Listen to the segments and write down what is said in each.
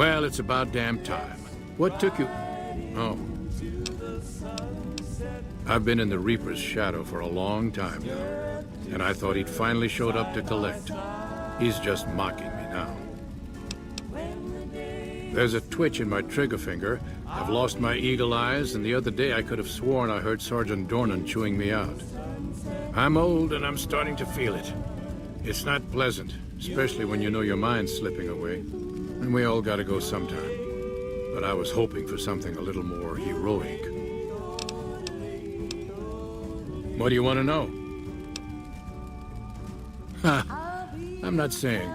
Well, it's about damn time. What took you... Oh. I've been in the Reaper's shadow for a long time now, and I thought he'd finally showed up to collect. He's just mocking me now. There's a twitch in my trigger finger. I've lost my eagle eyes, and the other day I could have sworn I heard Sergeant Dornan chewing me out. I'm old, and I'm starting to feel it. It's not pleasant, especially when you know your mind's slipping away. And we all gotta go sometime. But I was hoping for something a little more heroic. What do you want to know? Ha! I'm not saying.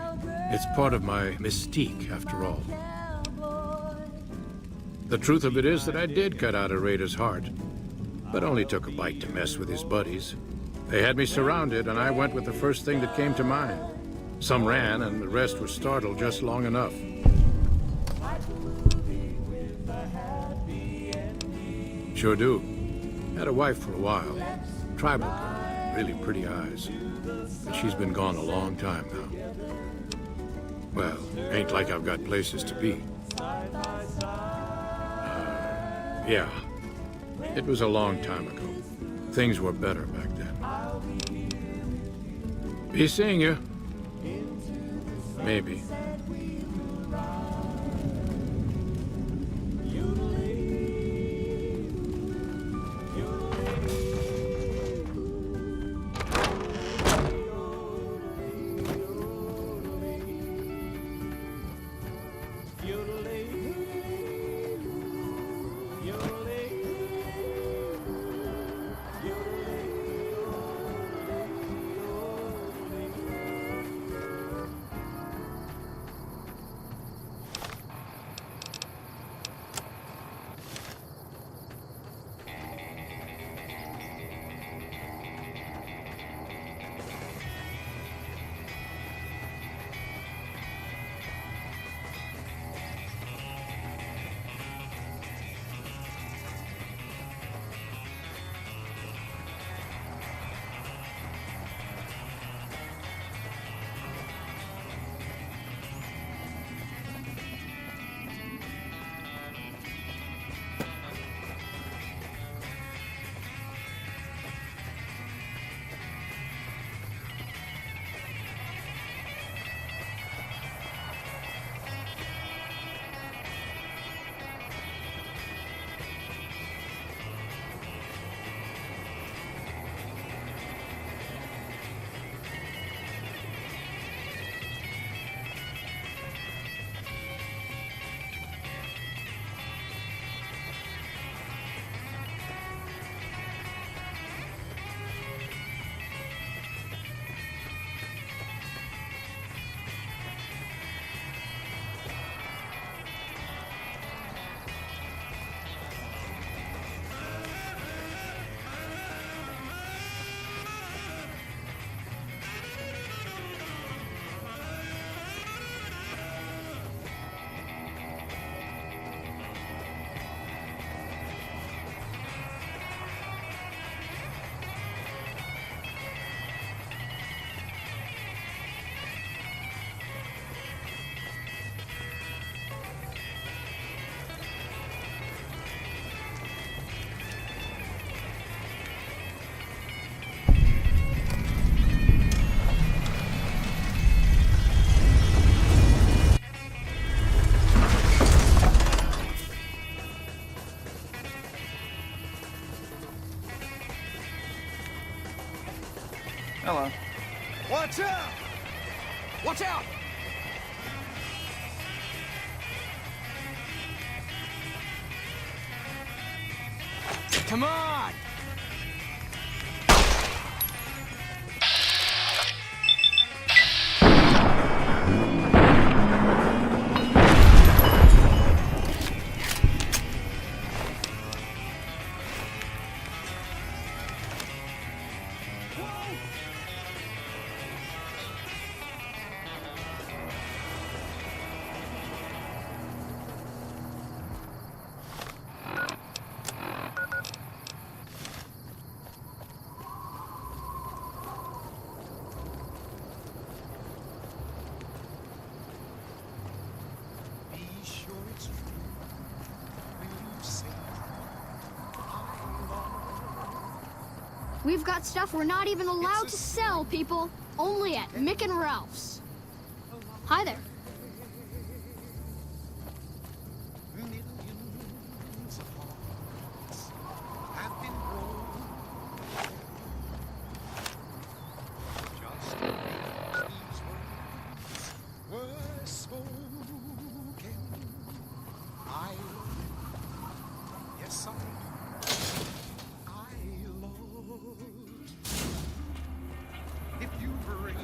It's part of my mystique, after all. The truth of it is that I did cut out a raider's heart, but only took a bite to mess with his buddies. They had me surrounded, and I went with the first thing that came to mind. Some ran, and the rest were startled just long enough. Sure do. Had a wife for a while. Tribal girl, really pretty eyes. But she's been gone a long time now. Well, ain't like I've got places to be. Yeah. It was a long time ago. Things were better back then. Be seeing you. Maybe. Hello. Watch out! Watch out! Come on! We've got stuff we're not even allowed to sell, people. Only at Mick and Ralph's. Hi there. Millions of hearts have been broken. Just as these words were spoken. I, yes, I love. If you break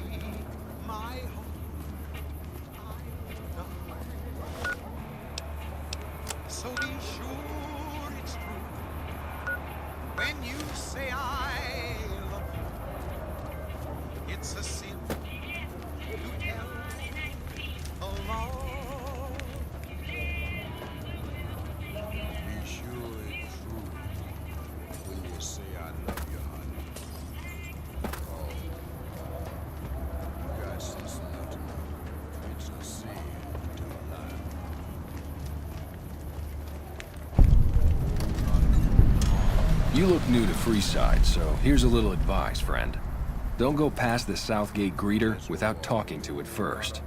my heart, I'll die. So be sure it's true when you say I love you. It's a sin to tell a lie. Be sure it's true when you say I love you, honey. Oh, you got sense enough to know it's a sin to tell a lie. You look new to Freeside, so here's a little advice, friend. Don't go past the Southgate greeter without talking to it first.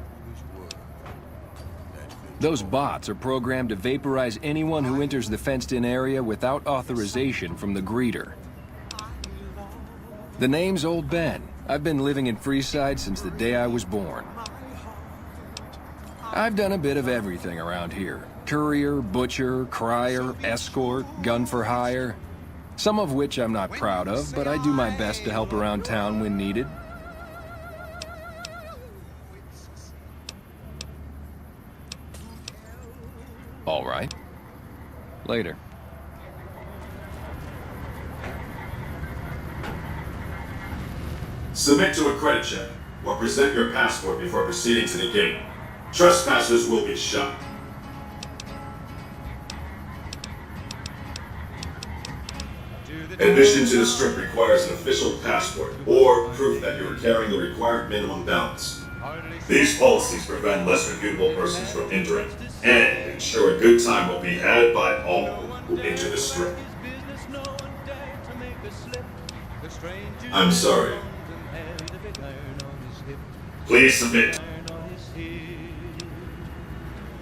Those bots are programmed to vaporize anyone who enters the fenced-in area without authorization from the greeter. The name's Old Ben. I've been living in Freeside since the day I was born. I've done a bit of everything around here. Courier, butcher, crier, escort, gun for hire. Some of which I'm not proud of, but I do my best to help around town when needed. All right. Later. Submit to a credit check or present your passport before proceeding to the gate. Trespassers will be shot. Admission to the strip requires an official passport or proof that you are carrying the required minimum balance. These policies prevent less reputable persons from entering and ensure a good time will be had by all who enter the strip. I'm sorry. Please submit.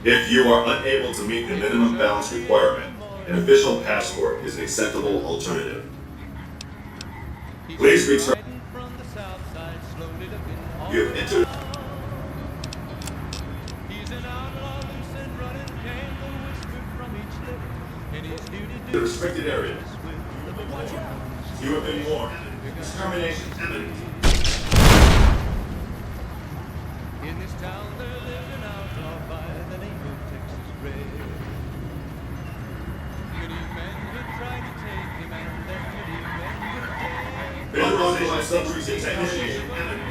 If you are unable to meet the minimum balance requirement, an official passport is an acceptable alternative. Please return. You have entered the restricted area. You have been warned. Extermination imminent. In this town there lived an outlaw by the name of Texas Red. Many men had tried to take him and that many men were dead. Visualization subroutine technician imminent.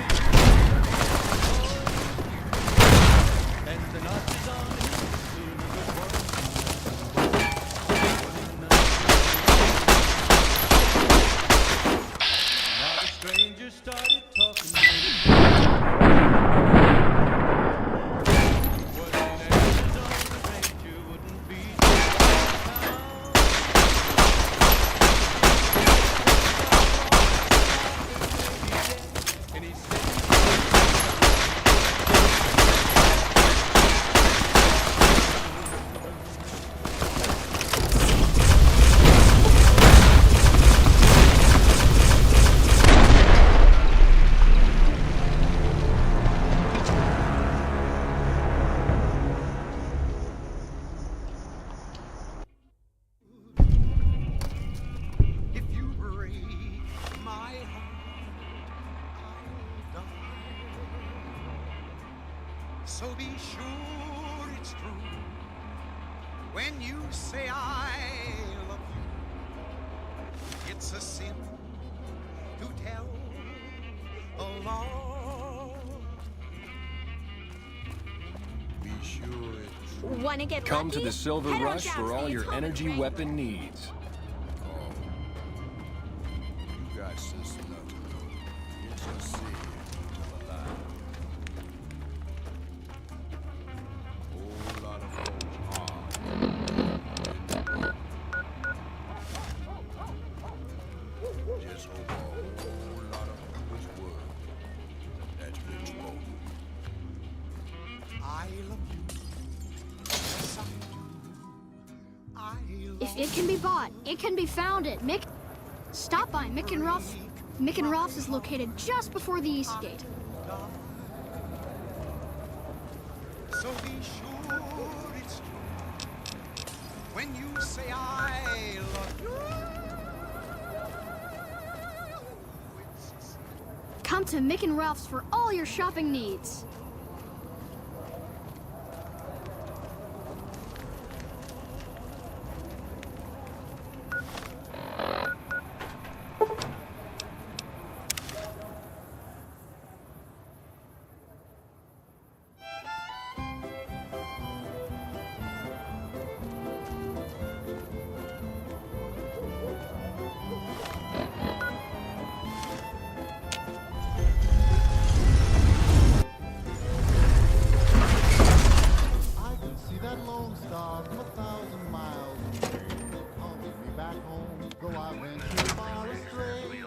And the Nazis on his soon good one. Now the stranger started talking to me. If you break my heart, I'll die. So be sure it's true when you say I love you. It's a sin to tell a lie. Be sure it's true. Wanna get Come lucky? to the Silver Head on Rush down for to all the your Atomic energy Ring. weapon needs. You got sense enough to know it's a sin to tell a lie. Whole lot of folks are. Just hope a whole lot of foolish words that gets spoken. I love you. Yes, I do. I love If it can be bought, it can be found at Mick. Stop by Mick and Ralph's. Mick and Ralph's is located just before the East Gate. So be sure it's true when you say I love you. Come to Mick and Ralph's for all your shopping needs. I can see that lone star from 1,000 miles away. I'll take me back home, though I went too far astray.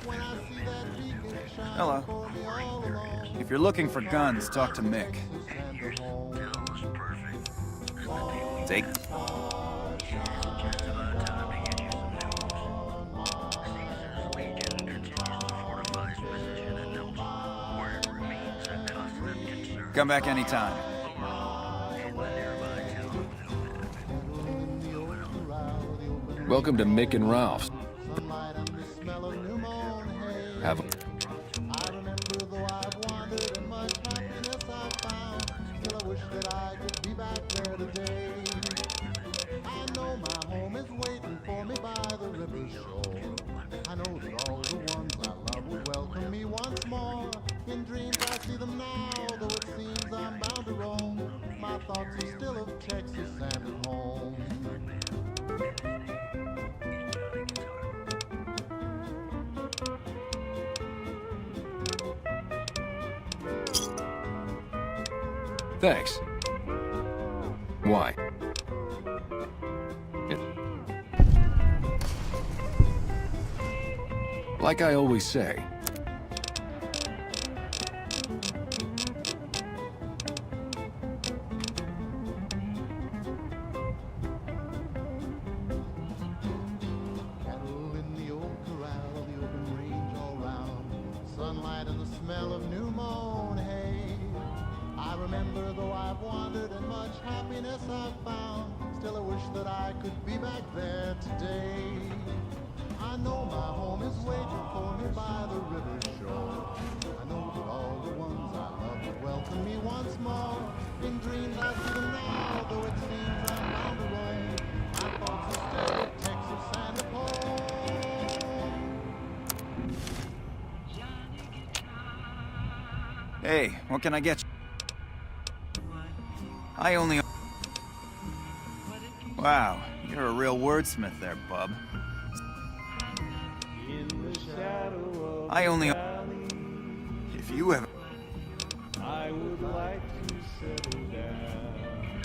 When I see that beacon shine Hello. for me all along, If you're looking for guns, talk to Mick. send her home. Take. Come back anytime. Welcome to Mick and Ralph's. Sunlight and the smell of new mown hay. Have a I remember though I've wandered and much happiness I've found. Still I wish that I could be back there today. I know my home is waiting for me by the river shore. I know that all the ones I love will welcome me once more. In dreams I see them now, though it seems I'm bound to roam. My thoughts are still of Texas and at home. thanks. Why? Like I always say, Cattle in the old corral, the open range all round. Sunlight and the smell of new mown hay. I remember though I've wandered and much happiness I've found. Still I wish that I could be back there today. I know my home is waiting for me by the river shore. I know that all the ones I love will welcome me once more. In dreams I see them now, though it seems I'm bound to roam. My thoughts are still of Texas and at home. Hey, what can I get you? I only... Wow, you're a real wordsmith there, bub. I only... If you have... I would like to settle down.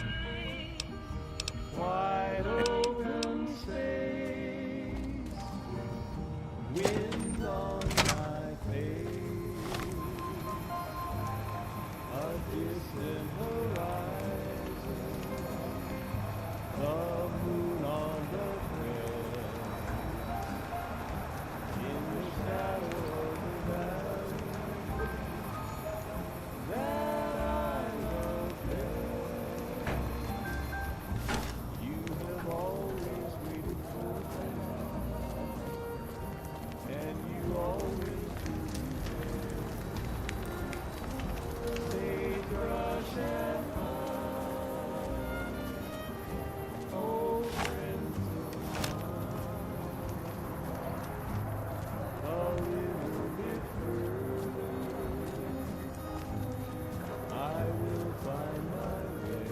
Wide open space, wind on my face, a distant horizon, the moon on the crest, in the shadow of the valley. That I love best. You have always waited for me, and you always do me sagebrush and pine, old friends of mine, a little bit further. I will find my way.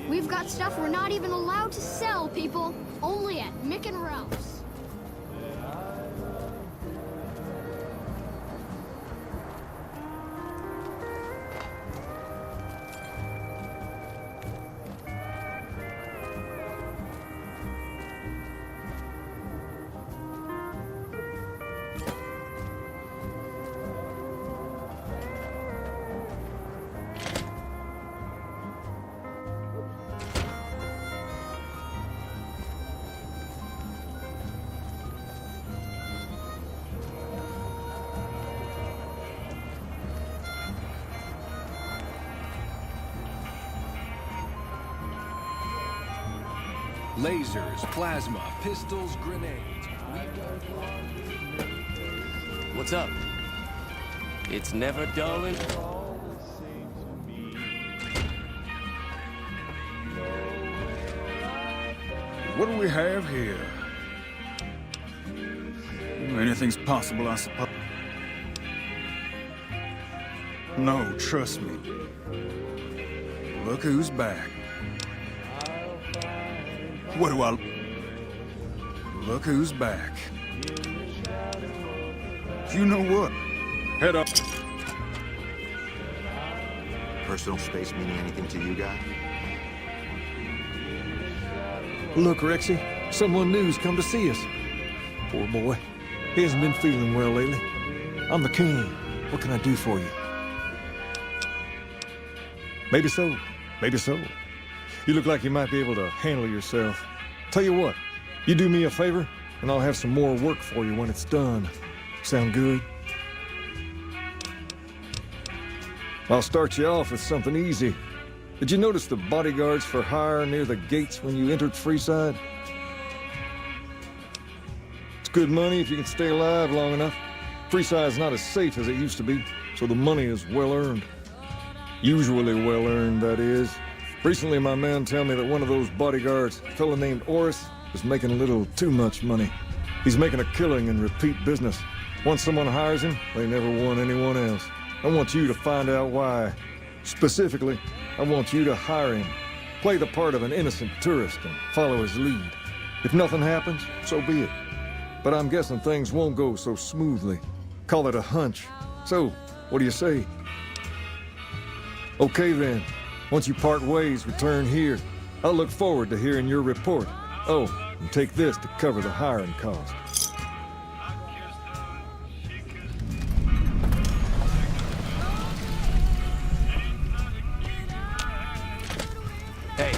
We've got stuff we're not even allowed to sell, people. Only at Mick and Ralph's. Lasers, plasma, pistols, grenades. What's up? It's never dull and... What do we have here? Anything's possible, I suppose. No, trust me. Look who's back. What do I... Look who's back. You know what? Head up. Personal space meaning anything to you guys? Look, Rexy, someone new's come to see us. Poor boy. He hasn't been feeling well lately. I'm the king. What can I do for you? Maybe so. Maybe so. You look like you might be able to handle yourself. Tell you what, you do me a favor, and I'll have some more work for you when it's done. Sound good? I'll start you off with something easy. Did you notice the bodyguards for hire near the gates when you entered Freeside? It's good money if you can stay alive long enough. Freeside's not as safe as it used to be, so the money is well earned. Usually well earned, that is. Recently, my man tell me that one of those bodyguards, a fella named Oris, is making a little too much money. He's making a killing in repeat business. Once someone hires him, they never want anyone else. I want you to find out why. Specifically, I want you to hire him. Play the part of an innocent tourist and follow his lead. If nothing happens, so be it. But I'm guessing things won't go so smoothly. Call it a hunch. So, what do you say? Okay then. Once you part ways, return here. I'll look forward to hearing your report. Oh, and take this to cover the hiring cost. Hey.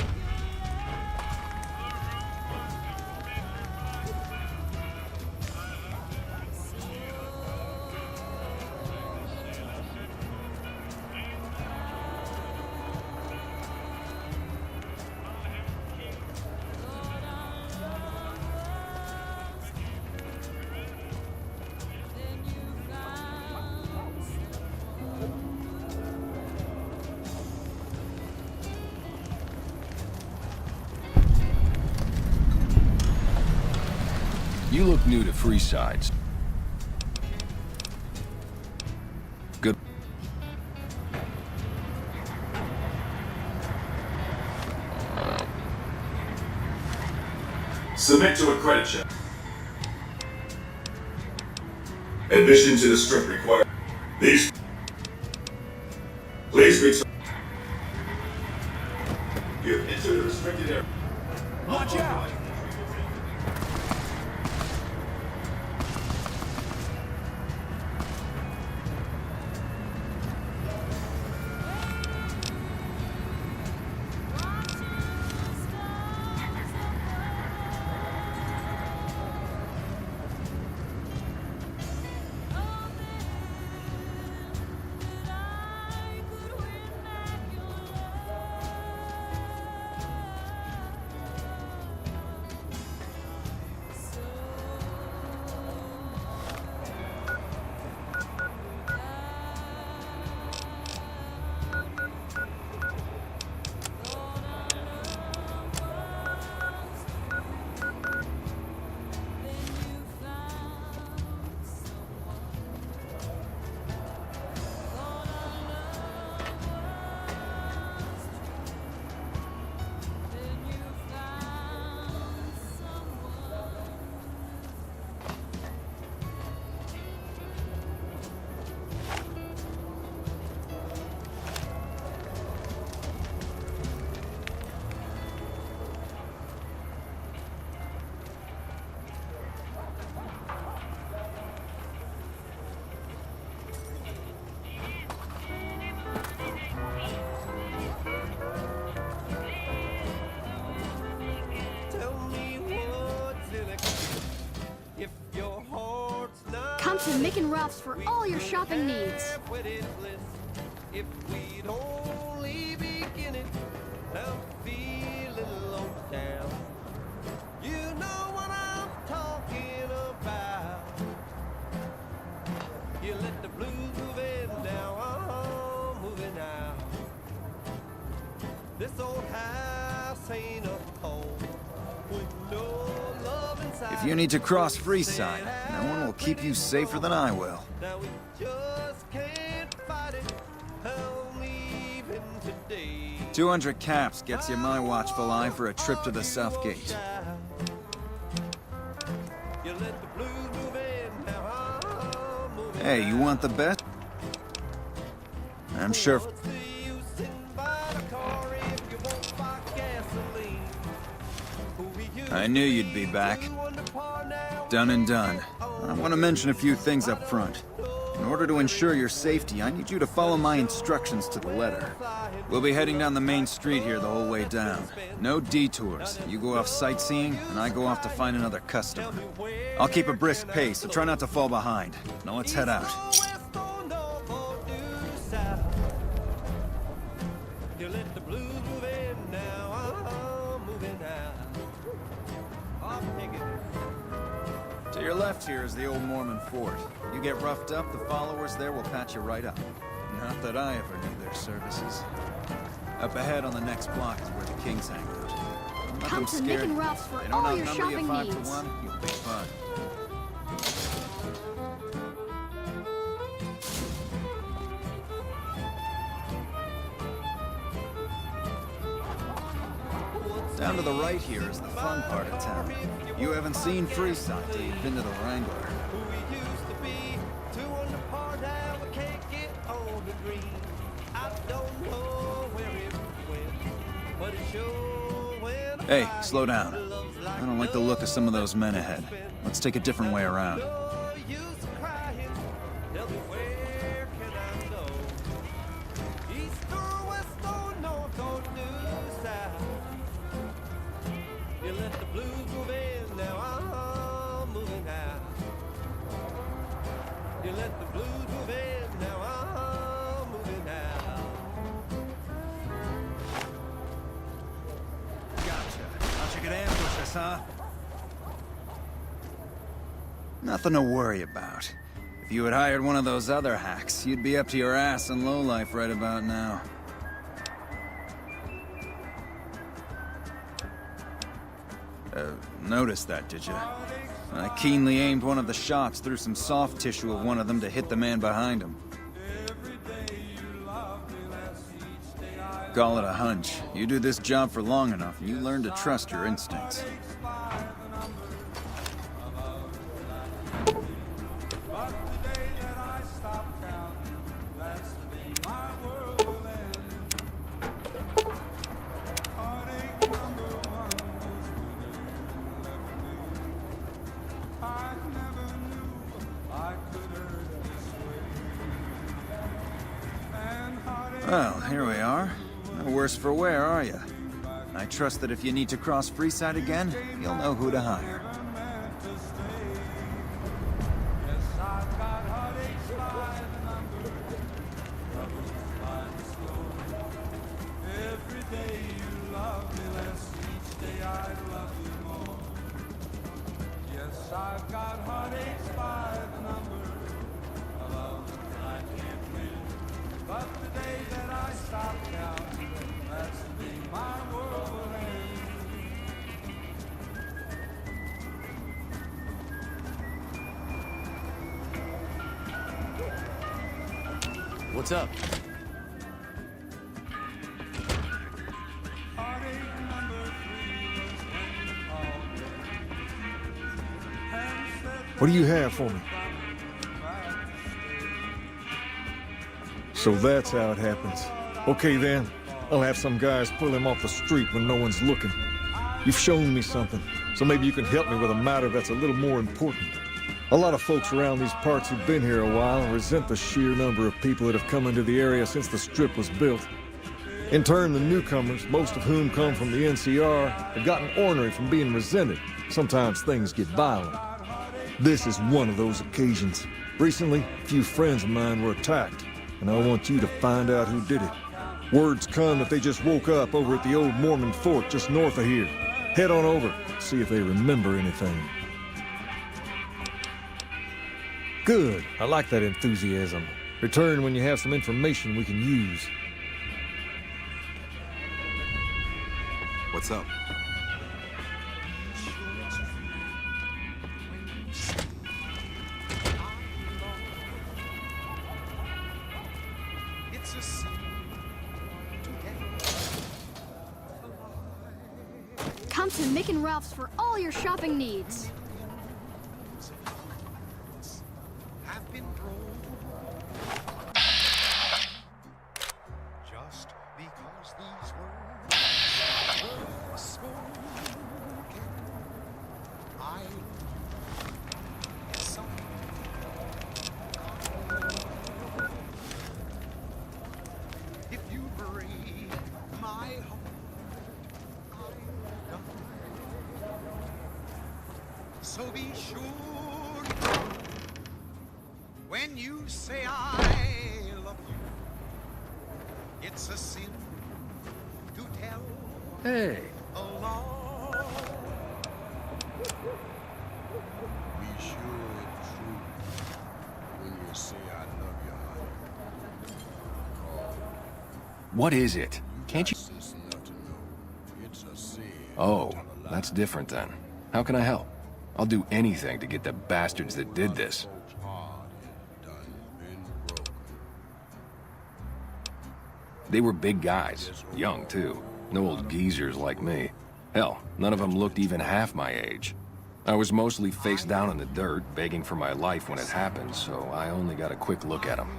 You look new to Freeside. Good. Submit to a credit check. Admission to the strip required. These. Please return. You've entered the restricted area. Watch out! Come to Mick and Ralph's for all your shopping needs. If we'd only begin it, I'm feeling low down. This old house ain't a home with no love inside. If you need to cross Freeside, no one will keep you safer than I will. Now we just can't fight it. I'm leaving today. 200 caps gets you my watchful eye for a trip to the South Gate. You let the blues move in, now I'm moving. Hey, you want the bet? I'm sure. What's the use in buying a car if you won't buy gasoline? Who we used I knew you'd be back. to under par now. Done and done. I want to mention a few things up front. In order to ensure your safety, I need you to follow my instructions to the letter. We'll be heading down the main street here the whole way down. No detours. You go off sightseeing, and I go off to find another customer. I'll keep a brisk pace, so try not to fall behind. Now let's head out. West or north or due south. You let the blues move in, now I'm moving out. I'll take it. To your left here is the old Mormon fort. You get roughed up, the followers there will patch you right up. Not that I ever need their services. Up ahead on the next block is where the Kings hang out. Don't let Come them to Nick scare and you. Ralph's for They don't all your outnumber you shopping 5 needs. to 1, you'll be fine. Down to the right here is the fun part of town. You haven't seen Freeside till you've been to the Wrangler. Who we used to be, 2 under par now, we can't get on the green. I don't know where it went, but it sure went. Hey, slow down. I don't like the look of some of those men ahead. Let's take a different way around. No use crying, tell me where can I go? East or west or north or due south. You let the blues move in, now I'm moving out. You let the blues move in, now I'm moving out. Gotcha. Thought you could ambush us, huh? Nothing to worry about. If you had hired one of those other hacks, you'd be up to your ass in lowlife right about now. Noticed that, did you? I keenly aimed one of the shots through some soft tissue of one of them to hit the man behind him. Call it a hunch. You do this job for long enough, and you learn to trust your instincts. Well, here we are. No worse for wear, are you? I trust that if you need to cross Freeside again, you'll know who to hire. What's up? What do you have for me? So that's how it happens. Okay then, I'll have some guys pull him off the street when no one's looking. You've shown me something, so maybe you can help me with a matter that's a little more important. A lot of folks around these parts who've been here a while resent the sheer number of people that have come into the area since the Strip was built. In turn, the newcomers, most of whom come from the NCR, have gotten ornery from being resented. Sometimes things get violent. This is one of those occasions. Recently, a few friends of mine were attacked, and I want you to find out who did it. Word's come that they just woke up over at the old Mormon fort just north of here. Head on over, see if they remember anything. Good. I like that enthusiasm. Return when you have some information we can use. What's up? It's a sin to Come to Mick and Ralph's for all your shopping needs. have been broken just because these words were spoken. I if you break my heart, I'll die. So be sure when you say I love you, it's a sin to tell Hey. a lie. Be sure it's true when you say I love you, honey. What is it? Can't you? It's enough to know. It's a sin. Oh, that's different then. How can I help? I'll do anything to get the bastards that did this. Folks' heart had done been broken. They were big guys, young too. No old geezers like me. Hell, none of them looked even half my age. I was mostly face down in the dirt, begging for my life when it happened, so I only got a quick look at them.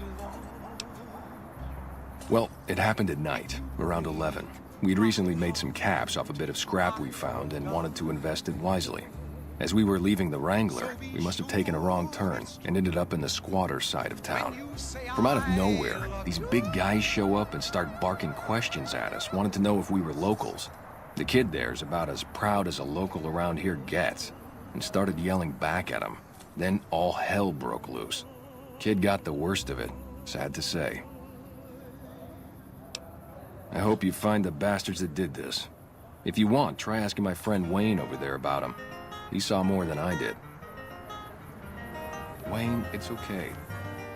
Well, it happened at night, around 11. We'd recently made some caps off a bit of scrap we found and wanted to invest it wisely. As we were leaving the Wrangler, we must have taken a wrong turn and ended up in the squatter side of town. From out of nowhere, these big guys show up and start barking questions at us, wanting to know if we were locals. The kid there's about as proud as a local around here gets, and started yelling back at him. Then all hell broke loose. Kid got the worst of it, sad to say. I hope you find the bastards that did this. If you want, try asking my friend Wayne over there about him. He saw more than I did. Wayne, it's okay.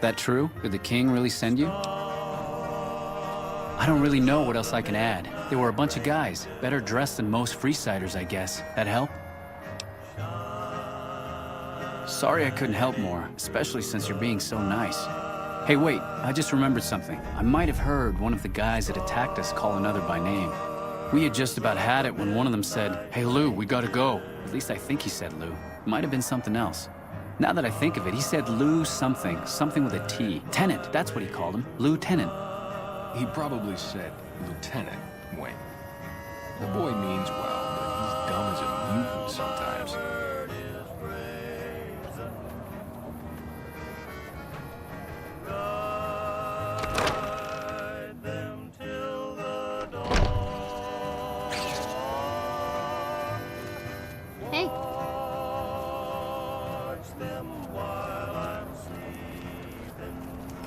That true? Did the king really send you? I don't really know what else I can add. There were a bunch of guys, better dressed than most Freesiders, I guess. That help? Sorry I couldn't help more, especially since you're being so nice. Hey, wait, I just remembered something. I might have heard one of the guys that attacked us call another by name. We had just about had it when one of them said, "Hey Lou, we gotta go." At least I think he said Lou. Might have been something else. Now that I think of it, he said Lou something with a T. Tennant, that's what he called him. Lieutenant. He probably said Lieutenant Wayne. The boy means well, but he's dumb as a mutant sometimes. Hey.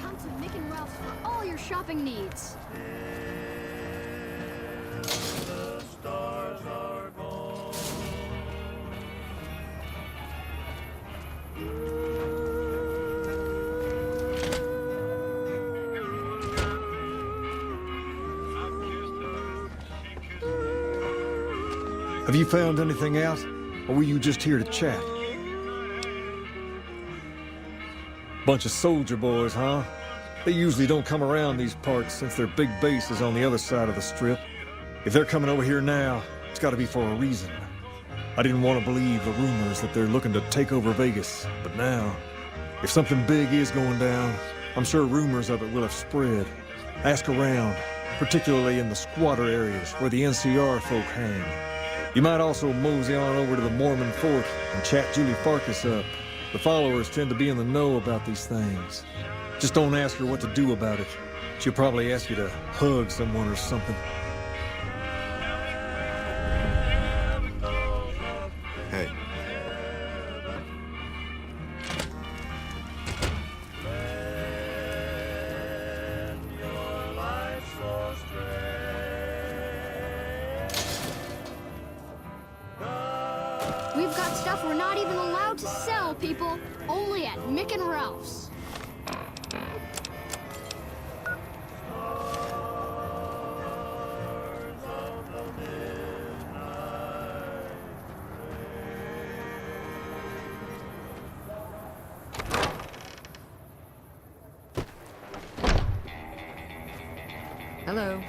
Come to Mick and Ralph's for all your shopping needs. Have you found anything out? Or were you just here to chat? Bunch of soldier boys, huh? They usually don't come around these parts since their big base is on the other side of the strip. If they're coming over here now, it's gotta be for a reason. I didn't want to believe the rumors that they're looking to take over Vegas, but now, if something big is going down, I'm sure rumors of it will have spread. Ask around, particularly in the squatter areas where the NCR folk hang. You might also mosey on over to the Mormon fort and chat Julie Farkas up. The followers tend to be in the know about these things. Just don't ask her what to do about it. She'll probably ask you to hug someone or something. Hey. We've got stuff we're not even allowed to sell, people. Only at Mick and Ralph's. Hello.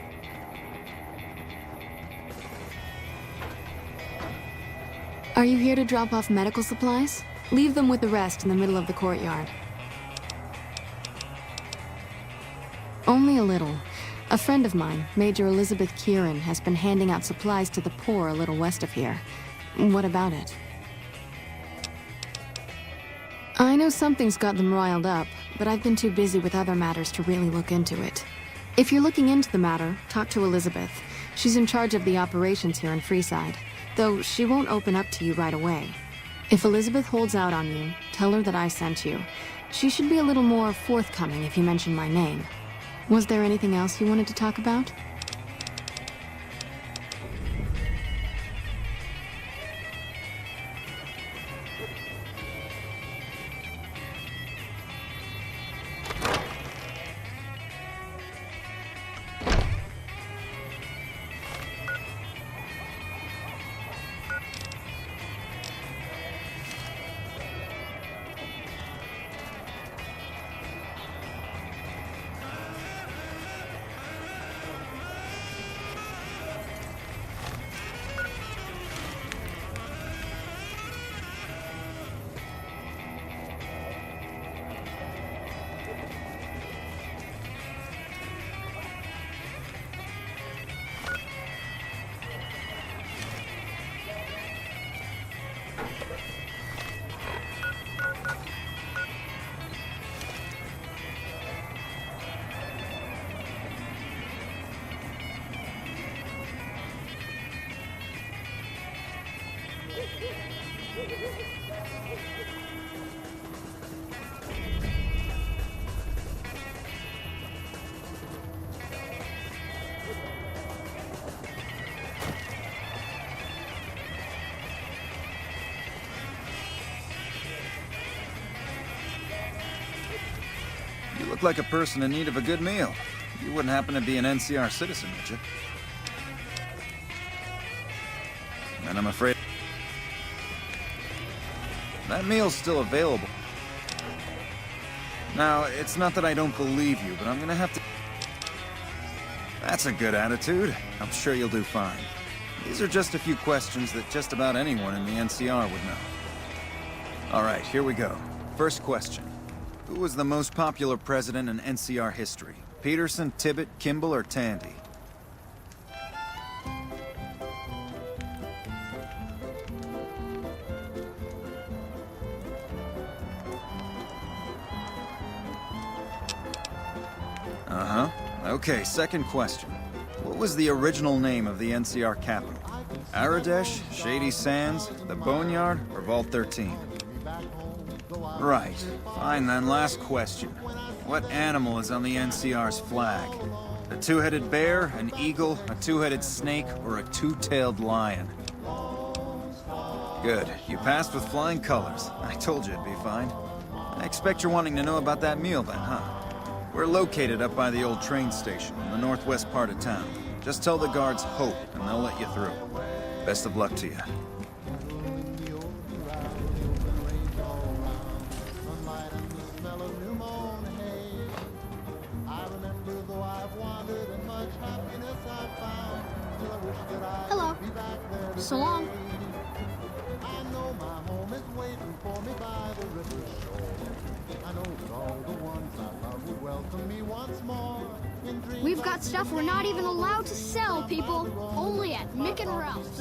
Are you here to drop off medical supplies? Leave them with the rest in the middle of the courtyard. Only a little. A friend of mine, Major Elizabeth Kieran, has been handing out supplies to the poor a little west of here. What about it? I know something's got them riled up, but I've been too busy with other matters to really look into it. If you're looking into the matter, talk to Elizabeth. She's in charge of the operations here in Freeside, though she won't open up to you right away. If Elizabeth holds out on you, tell her that I sent you. She should be a little more forthcoming if you mention my name. Was there anything else you wanted to talk about? You look like a person in need of a good meal. You wouldn't happen to be an NCR citizen, would you? And I'm afraid that meal's still available. Now, it's not that I don't believe you, but I'm gonna have to... That's a good attitude. I'm sure you'll do fine. These are just a few questions that just about anyone in the NCR would know. All right, here we go. First question. Who was the most popular president in NCR history? Peterson, Tibbet, Kimball, or Tandy? Uh-huh. Okay, second question. What was the original name of the NCR capital? Aradesh, Shady Sands, the Boneyard, or Vault 13? Right. Fine then, last question. What animal is on the NCR's flag? A two-headed bear, an eagle, a two-headed snake, or a two-tailed lion? Good. You passed with flying colors. I told you it'd be fine. I expect you're wanting to know about that meal then, huh? We're located up by the old train station in the northwest part of town. Just tell the guards Hope, and they'll let you through. Best of luck to you. Hello. So long. I know my home is waiting for me by the river shore. I know that all the ones I love would welcome me once more. We've got stuff we're not even allowed to sell, people. Only at Mick and Ralph's.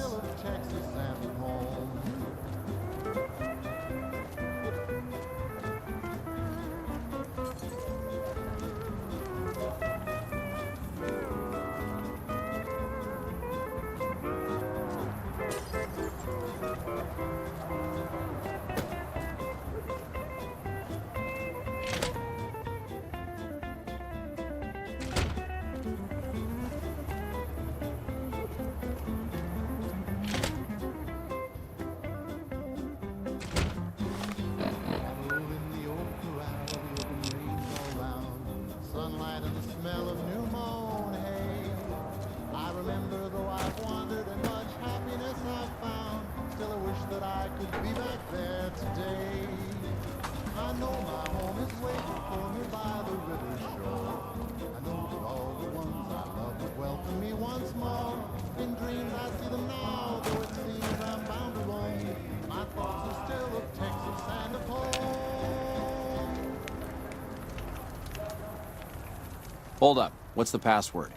Hold up. What's the password?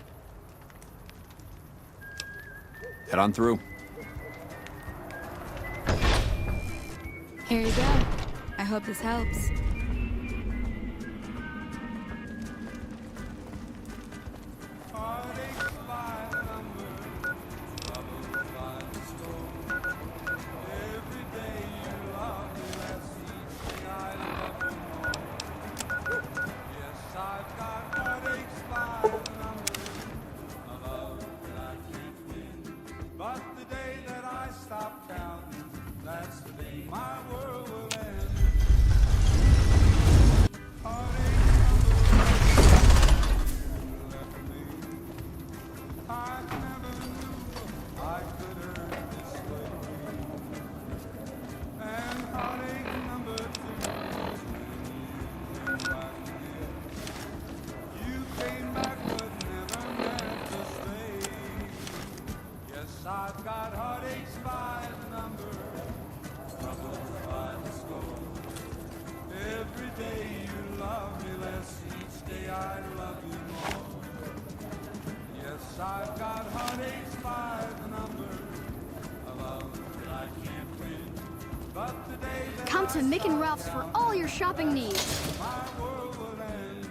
Head on through. Here you go. I hope this helps. I've got heartaches by the number, troubles by the score. Every day you love me less, each day I love you more. Yes, I've got heartaches by the number, a love that I can't win. But the day that Come to Mick and Ralph's for all your shopping needs. my world will end.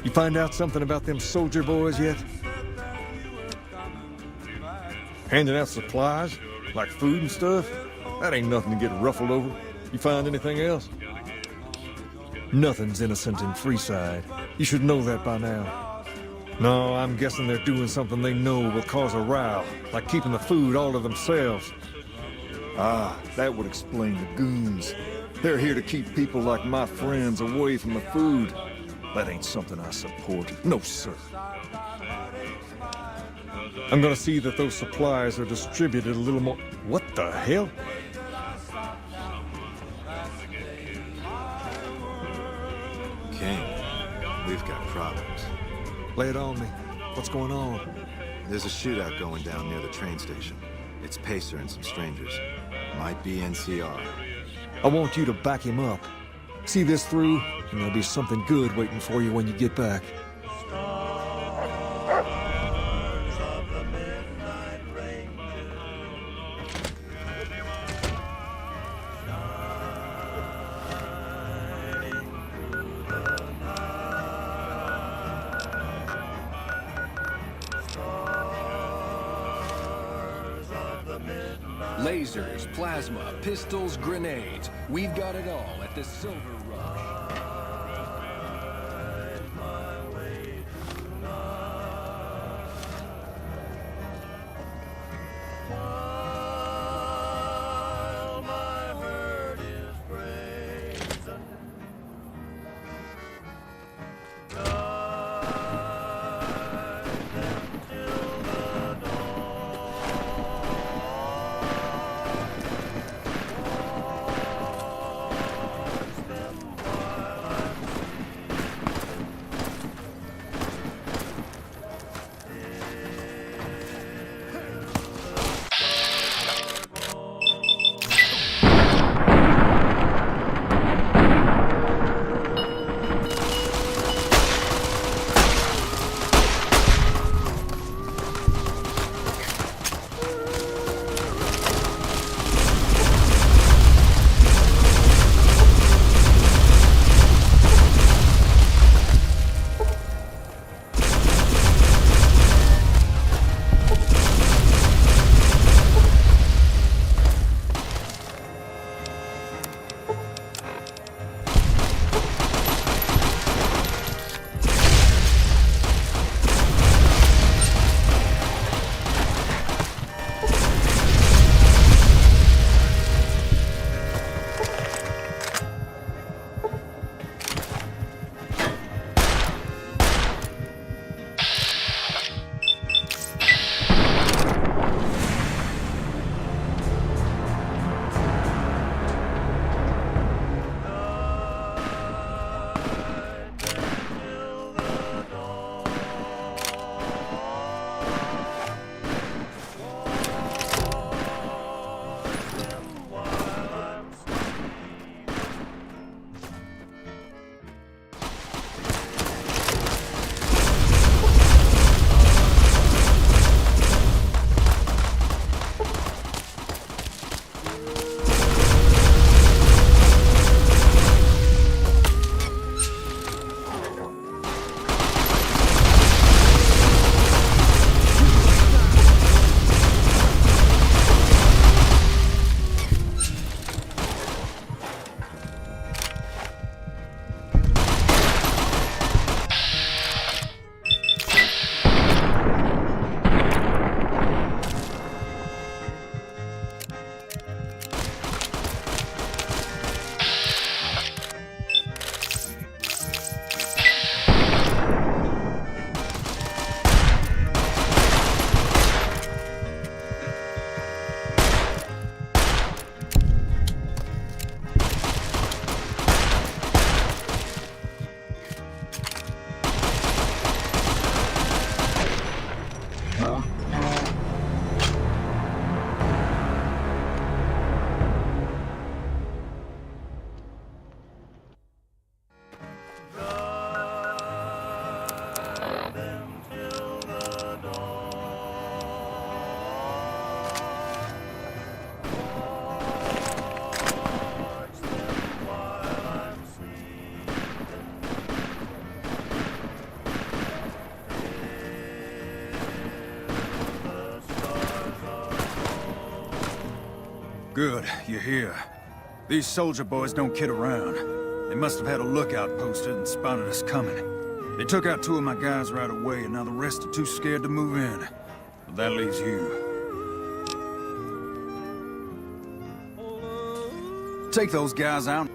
You find out something about them soldier boys yet? Handing out supplies, like food and stuff? That ain't nothing to get ruffled over. You find anything else? Nothing's innocent in Freeside. You should know that by now. No, I'm guessing they're doing something they know will cause a row, like keeping the food all to themselves. Ah, that would explain the goons. They're here to keep people like my friends away from the food. That ain't something I support. No, sir. I'm gonna see that those supplies are distributed a little more... What the hell? King, we've got problems. Lay it on me. What's going on? There's a shootout going down near the train station. It's Pacer and some strangers. Might be NCR. I want you to back him up. See this through, and there'll be something good waiting for you when you get back. Lasers, plasma, pistols, grenades. We've got it all at the Silver Rush. Good, you're here. These soldier boys don't kid around. They must have had a lookout posted and spotted us coming. They took out 2 of my guys right away, and now the rest are too scared to move in. But that leaves you. Take those guys out.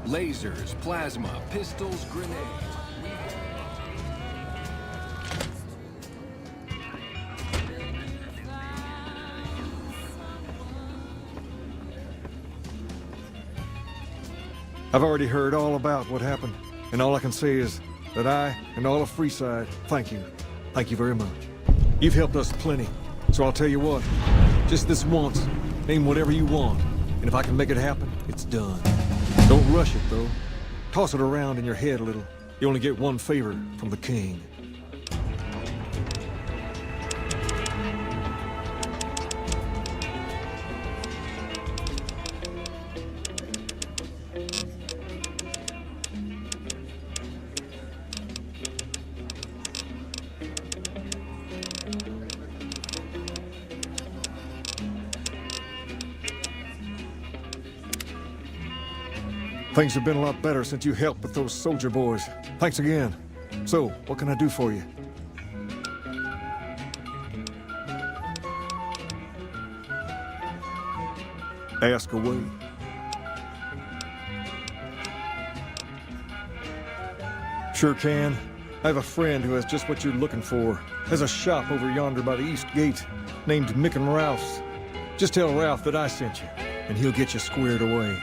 Lasers, plasma, pistols, grenades. I've already heard all about what happened, and all I can say is, that I and all of Freeside thank you. Thank you very much. You've helped us plenty, so I'll tell you what, just this once, name whatever you want, and if I can make it happen, it's done. Don't rush it, though. Toss it around in your head a little. You only get one favor from the king. Things have been a lot better since you helped with those soldier boys. Thanks again. So, what can I do for you? Ask away. Sure can. I have a friend who has just what you're looking for. Has a shop over yonder by the East Gate, named Mick and Ralph's. Just tell Ralph that I sent you, and he'll get you squared away.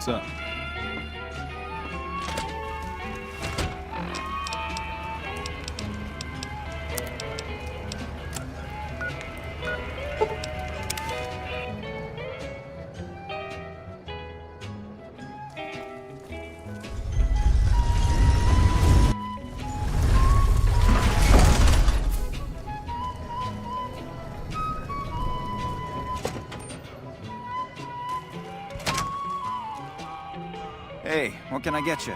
What's up? Hey, what can I get you?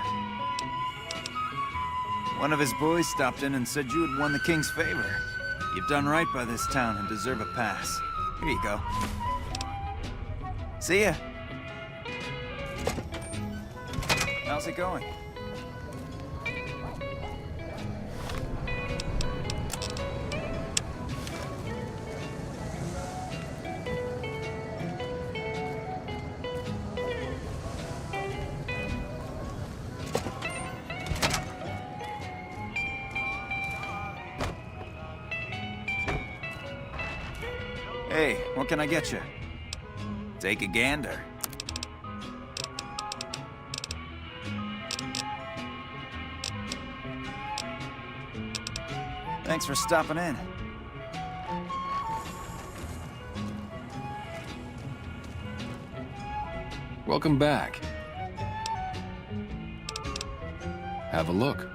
One of his boys stopped in and said you had won the king's favor. You've done right by this town and deserve a pass. Here you go. See ya. How's it going? Hey, what can I get you? Take a gander. Thanks for stopping in. Welcome back. Have a look.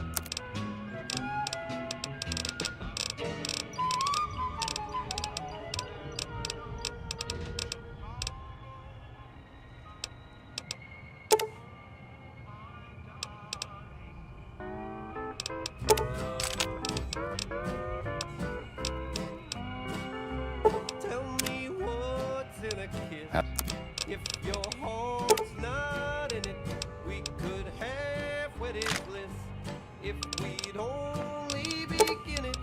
If your heart's not in it, we could have wedded bliss. If we'd only begin it,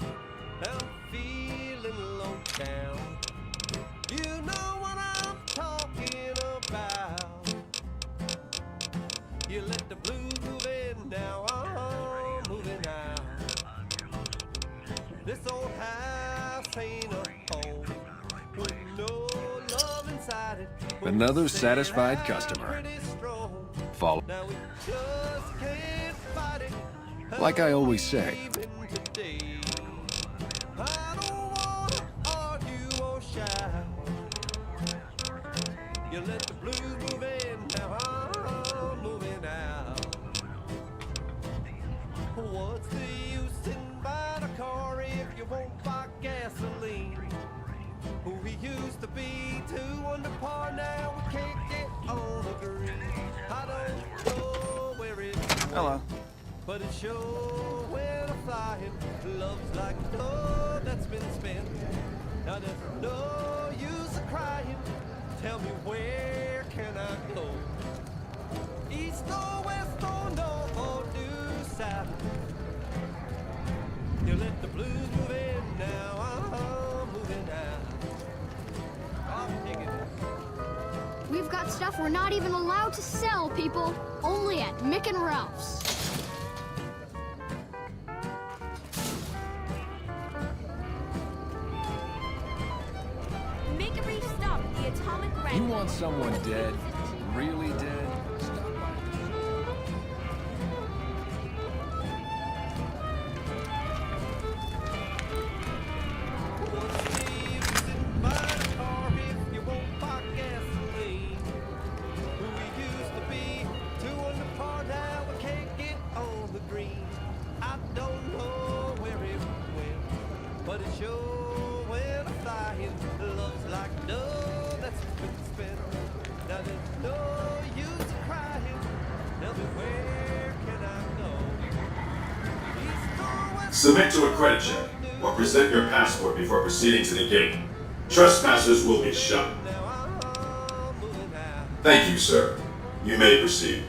I'm feeling low down. You know what I'm talking about. You let the blues move in, now I'm moving out. This old house ain't a home with no love inside it. Another satisfied customer. Follow. Like I always say. You let the blues move in, now I'm moving out. What's the use in buying a car if you won't buy gasoline? We used to be two under par, now we can't get on the green. I don't know where it's going, Hello. but it sure when I'm flying. Love's like love that's been spent. Now there's no use of crying. Tell me where can I go? East or west or north or due south? You let the blues move in, now I'm moving out. We've got stuff we're not even allowed to sell, people. Only at Mick and Ralph's. Make a brief stop at the atomic red. You want someone dead? Really dead? I don't know where it went, but it sure went flying. Love's like dough that's been spent. Now there's no use crying. Tell me where can I go? Submit to a credit check or present your passport before proceeding to the gate. Trespassers will be shot. Thank you, sir. You may proceed.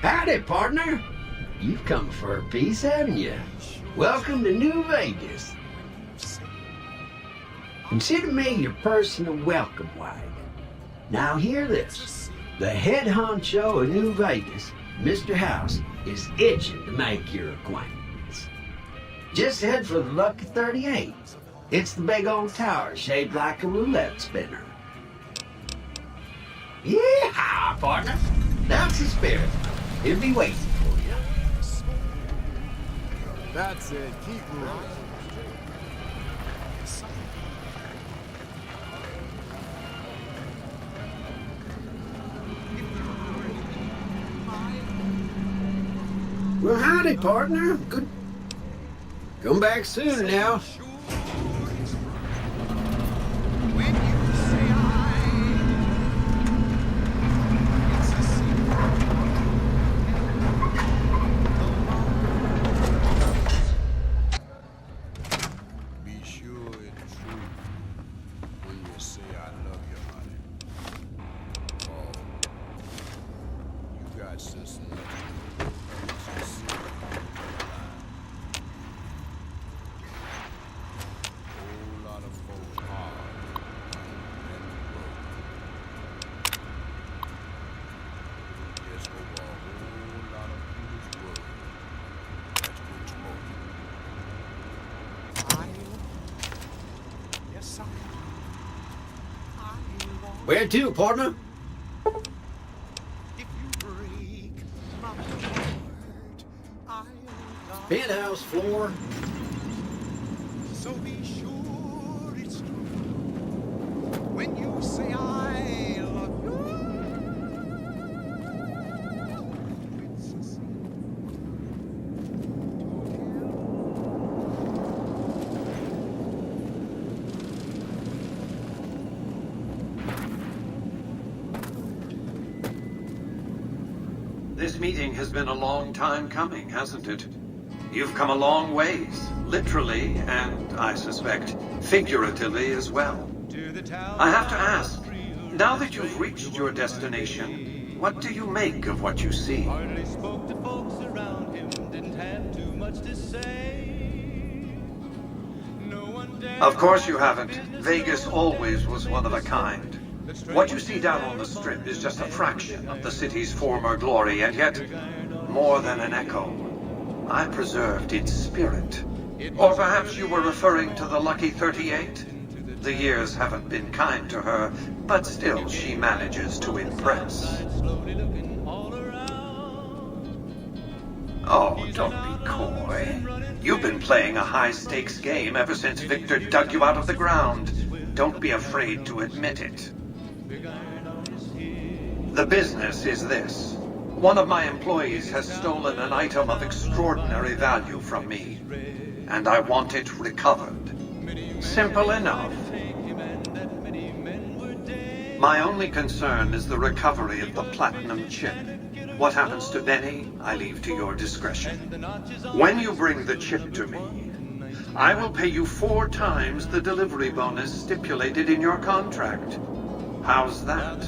Howdy, partner. You've come for a piece, haven't you? Welcome to New Vegas. Consider me your personal welcome wagon. Now hear this. The head honcho of New Vegas, Mr. House, is itching to make your acquaintance. Just head for the Lucky 38. It's the big old tower shaped like a roulette spinner. Yeah, partner. That's the spirit. He'll be waiting for you. That's it. Keep moving. Well, howdy, partner. Good. Come back soon now. Be sure it's true when you say I love you, honey. Oh, you got sense enough. Where to, partner? Penthouse floor. So be sure it's true when you say I love you. This meeting has been a long time coming, hasn't it? You've come a long ways, literally, and I suspect figuratively as well. I have to ask, now that you've reached your destination, what do you make of what you see? Hardly spoke to folks around him, didn't have too much to say. No one dared. Of course you haven't. Vegas always was one of a kind. What you see down on the Strip is just a fraction of the city's former glory, and yet more than an echo. I preserved its spirit. Or perhaps you were referring to the Lucky 38? The years haven't been kind to her, but still she manages to impress. Oh, don't be coy. You've been playing a high-stakes game ever since Victor dug you out of the ground. Don't be afraid to admit it. The business is this. One of my employees has stolen an item of extraordinary value from me, and I want it recovered. Simple enough. My only concern is the recovery of the platinum chip. What happens to Benny, I leave to your discretion. When you bring the chip to me, I will pay you 4 times the delivery bonus stipulated in your contract. How's that?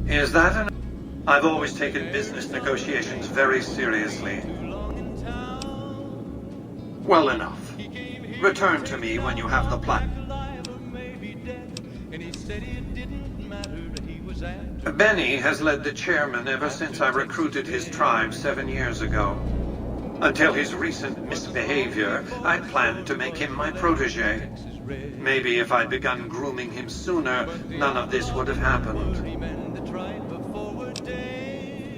Is that an... I've always taken business negotiations very seriously. Well enough. Return to me when you have the plan. Benny has led the chairman ever since I recruited his tribe 7 years ago. Until his recent misbehavior, I'd planned to make him my protege. Maybe if I'd begun grooming him sooner, none of this would have happened.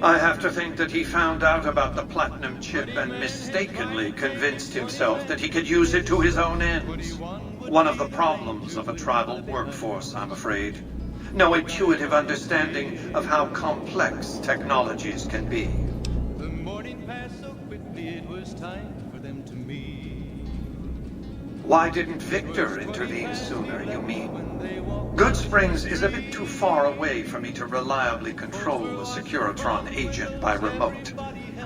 I have to think that he found out about the platinum chip and mistakenly convinced himself that he could use it to his own ends. One of the problems of a tribal workforce, I'm afraid. No intuitive understanding of how complex technologies can be. The morning passed so quickly, it was time for them to meet. Why didn't Victor intervene sooner, you mean? Goodsprings is a bit too far away for me to reliably control the Securitron agent by remote.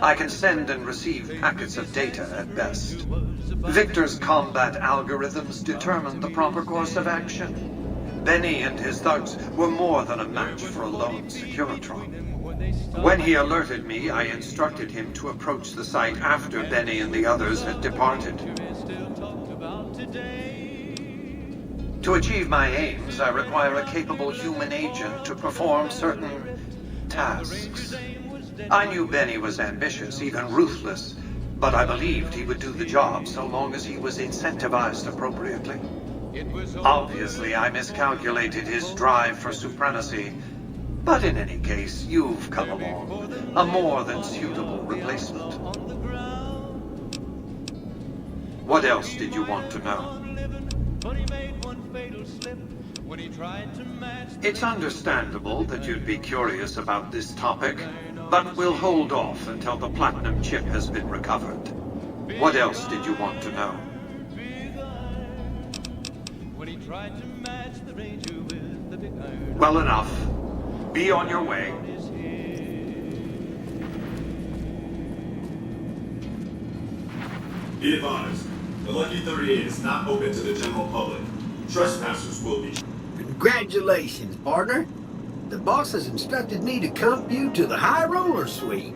I can send and receive packets of data at best. Victor's combat algorithms determined the proper course of action. Benny and his thugs were more than a match for a lone Securitron. When he alerted me, I instructed him to approach the site after Benny and the others had departed. To achieve my aims, I require a capable human agent to perform certain tasks. I knew Benny was ambitious, even ruthless, but I believed he would do the job so long as he was incentivized appropriately. Obviously, I miscalculated his drive for supremacy, but in any case, you've come along, a more than suitable replacement. What else did you want to know? It's understandable that you'd be curious about this topic, but we'll hold off until the platinum chip has been recovered. What else did you want to know? Well enough. Be on your way. Be advised, the Lucky 38 is not open to the general public. Trespassers will be... Congratulations, partner. The boss has instructed me to comp you to the High Roller Suite.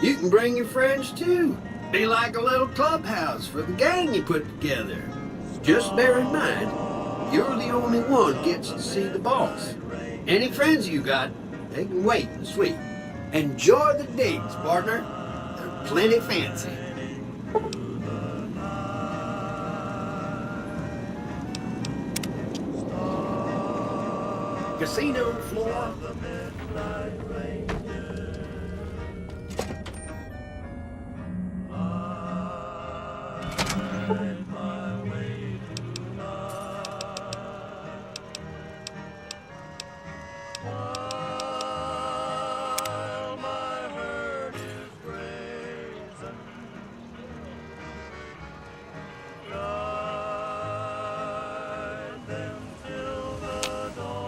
You can bring your friends too. Be like a little clubhouse for the gang you put together. Just bear in mind, you're the only one gets to see the boss. Any friends you got, they can wait in the suite. Enjoy the digs, partner. They're plenty fancy. Casino floor.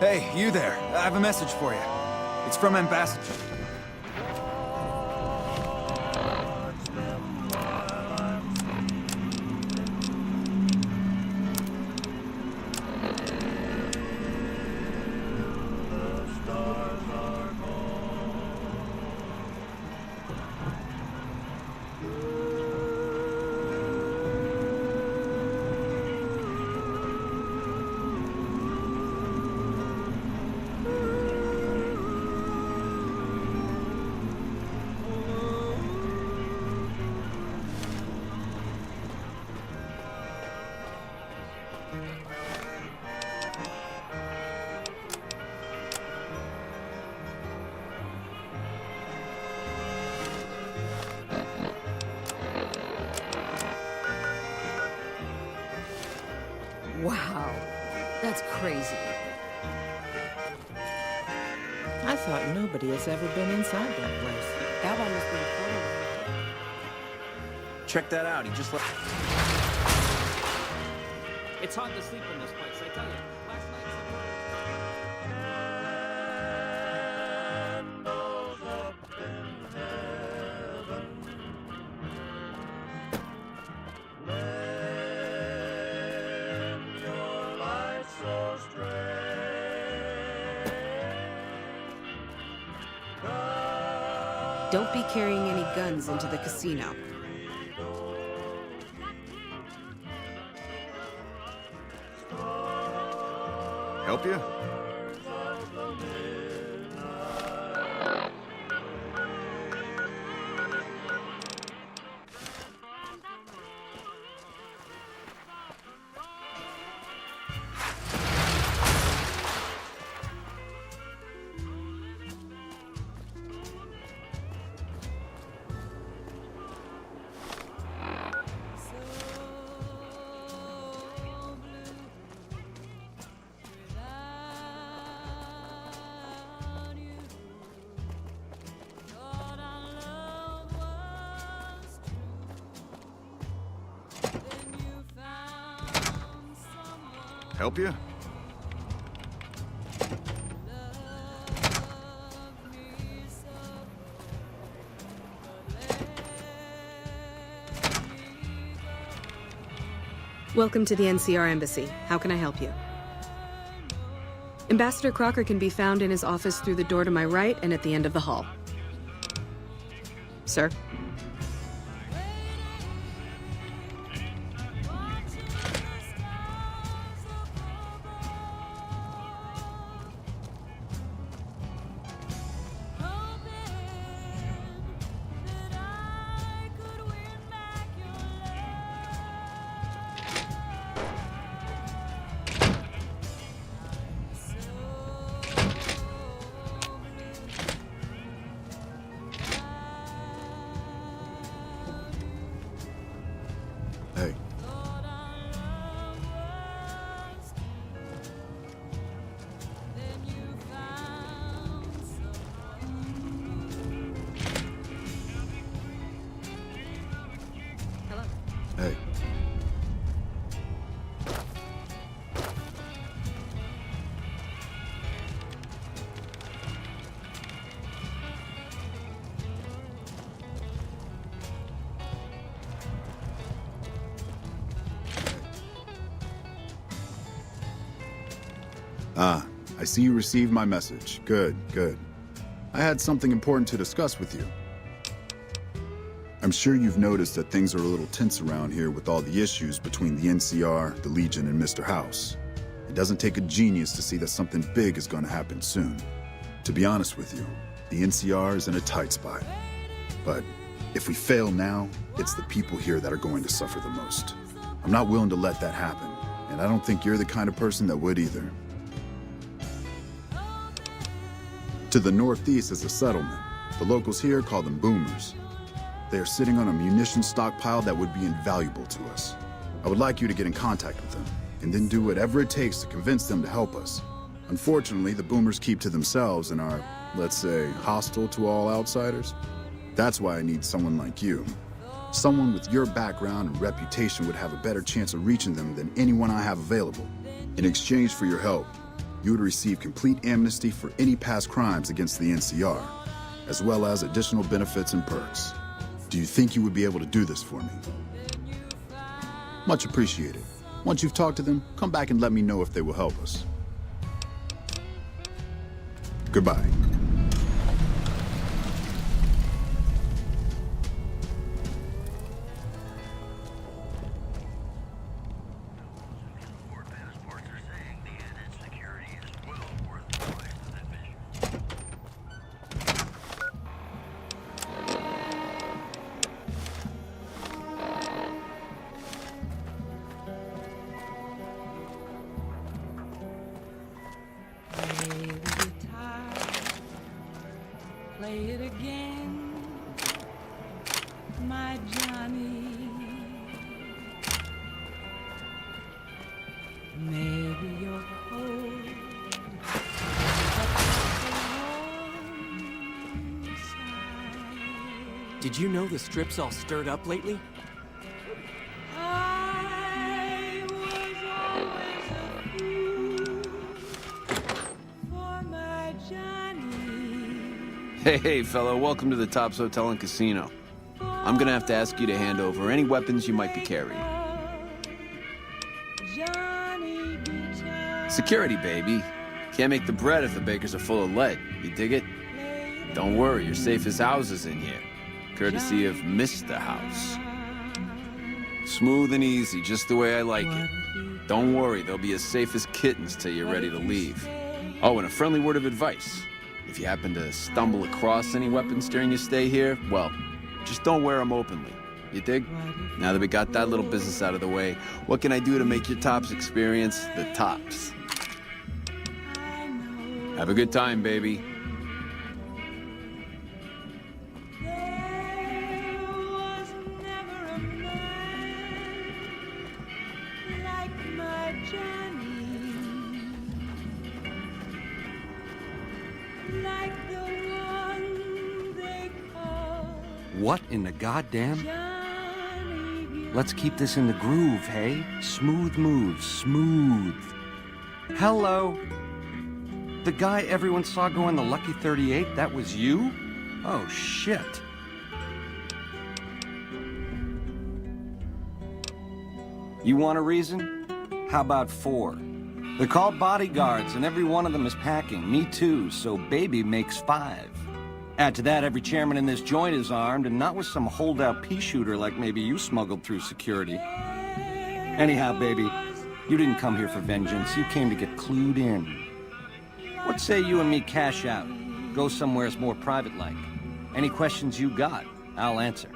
Hey, you there. I have a message for you. It's from Ambassador. Wow, that's crazy. I thought nobody has ever been inside that place. That one must be a phone. Check that out. He just left. It's hard to sleep in this place, I tell you. Last Don't be carrying any guns into the casino. Help you? Help you? Welcome to the NCR Embassy. How can I help you? Ambassador Crocker can be found in his office through the door to my right and at the end of the hall. Sir? Hey. Hello. Hey. Ah, I see you received my message. Good, good. I had something important to discuss with you. I'm sure you've noticed that things are a little tense around here with all the issues between the NCR, the Legion, and Mr. House. It doesn't take a genius to see that something big is going to happen soon. To be honest with you, the NCR is in a tight spot. But if we fail now, it's the people here that are going to suffer the most. I'm not willing to let that happen, and I don't think you're the kind of person that would either. To the northeast is a settlement. The locals here call them boomers. They are sitting on a munitions stockpile that would be invaluable to us. I would like you to get in contact with them, and then do whatever it takes to convince them to help us. Unfortunately, the boomers keep to themselves and are, let's say, hostile to all outsiders. That's why I need someone like you. Someone with your background and reputation would have a better chance of reaching them than anyone I have available. In exchange for your help, you would receive complete amnesty for any past crimes against the NCR, as well as additional benefits and perks. Do you think you would be able to do this for me? Much appreciated. Once you've talked to them, come back and let me know if they will help us. Goodbye. Play it again, my Johnny. Maybe you're cold, Did you know the strip's all stirred up lately? I was always a fool for my Johnny. Hey, fellow, welcome to the Tops Hotel and Casino. I'm gonna have to ask you to hand over any weapons you might be carrying. Security, baby. Can't make the bread if the bakers are full of lead. You dig it? Don't worry, you're safe as houses in here. Courtesy of Mr. House. Smooth and easy, just the way I like it. Don't worry, they'll be as safe as kittens till you're ready to leave. Oh, and a friendly word of advice. If you happen to stumble across any weapons during your stay here, well, just don't wear them openly. You dig? Now that we got that little business out of the way, what can I do to make your Tops experience the tops? Have a good time, baby. What in the goddamn? Let's keep this in the groove, hey? Smooth moves, smooth. Hello? The guy everyone saw go in the Lucky 38, that was you? Oh, shit. You want a reason? How about 4? They're called bodyguards, and every one of them is packing. Me too, so baby makes 5. Add to that, every chairman in this joint is armed, and not with some holdout pea shooter like maybe you smuggled through security. Anyhow, baby, you didn't come here for vengeance. You came to get clued in. What say you and me cash out? Go somewheres more private-like. Any questions you got, I'll answer.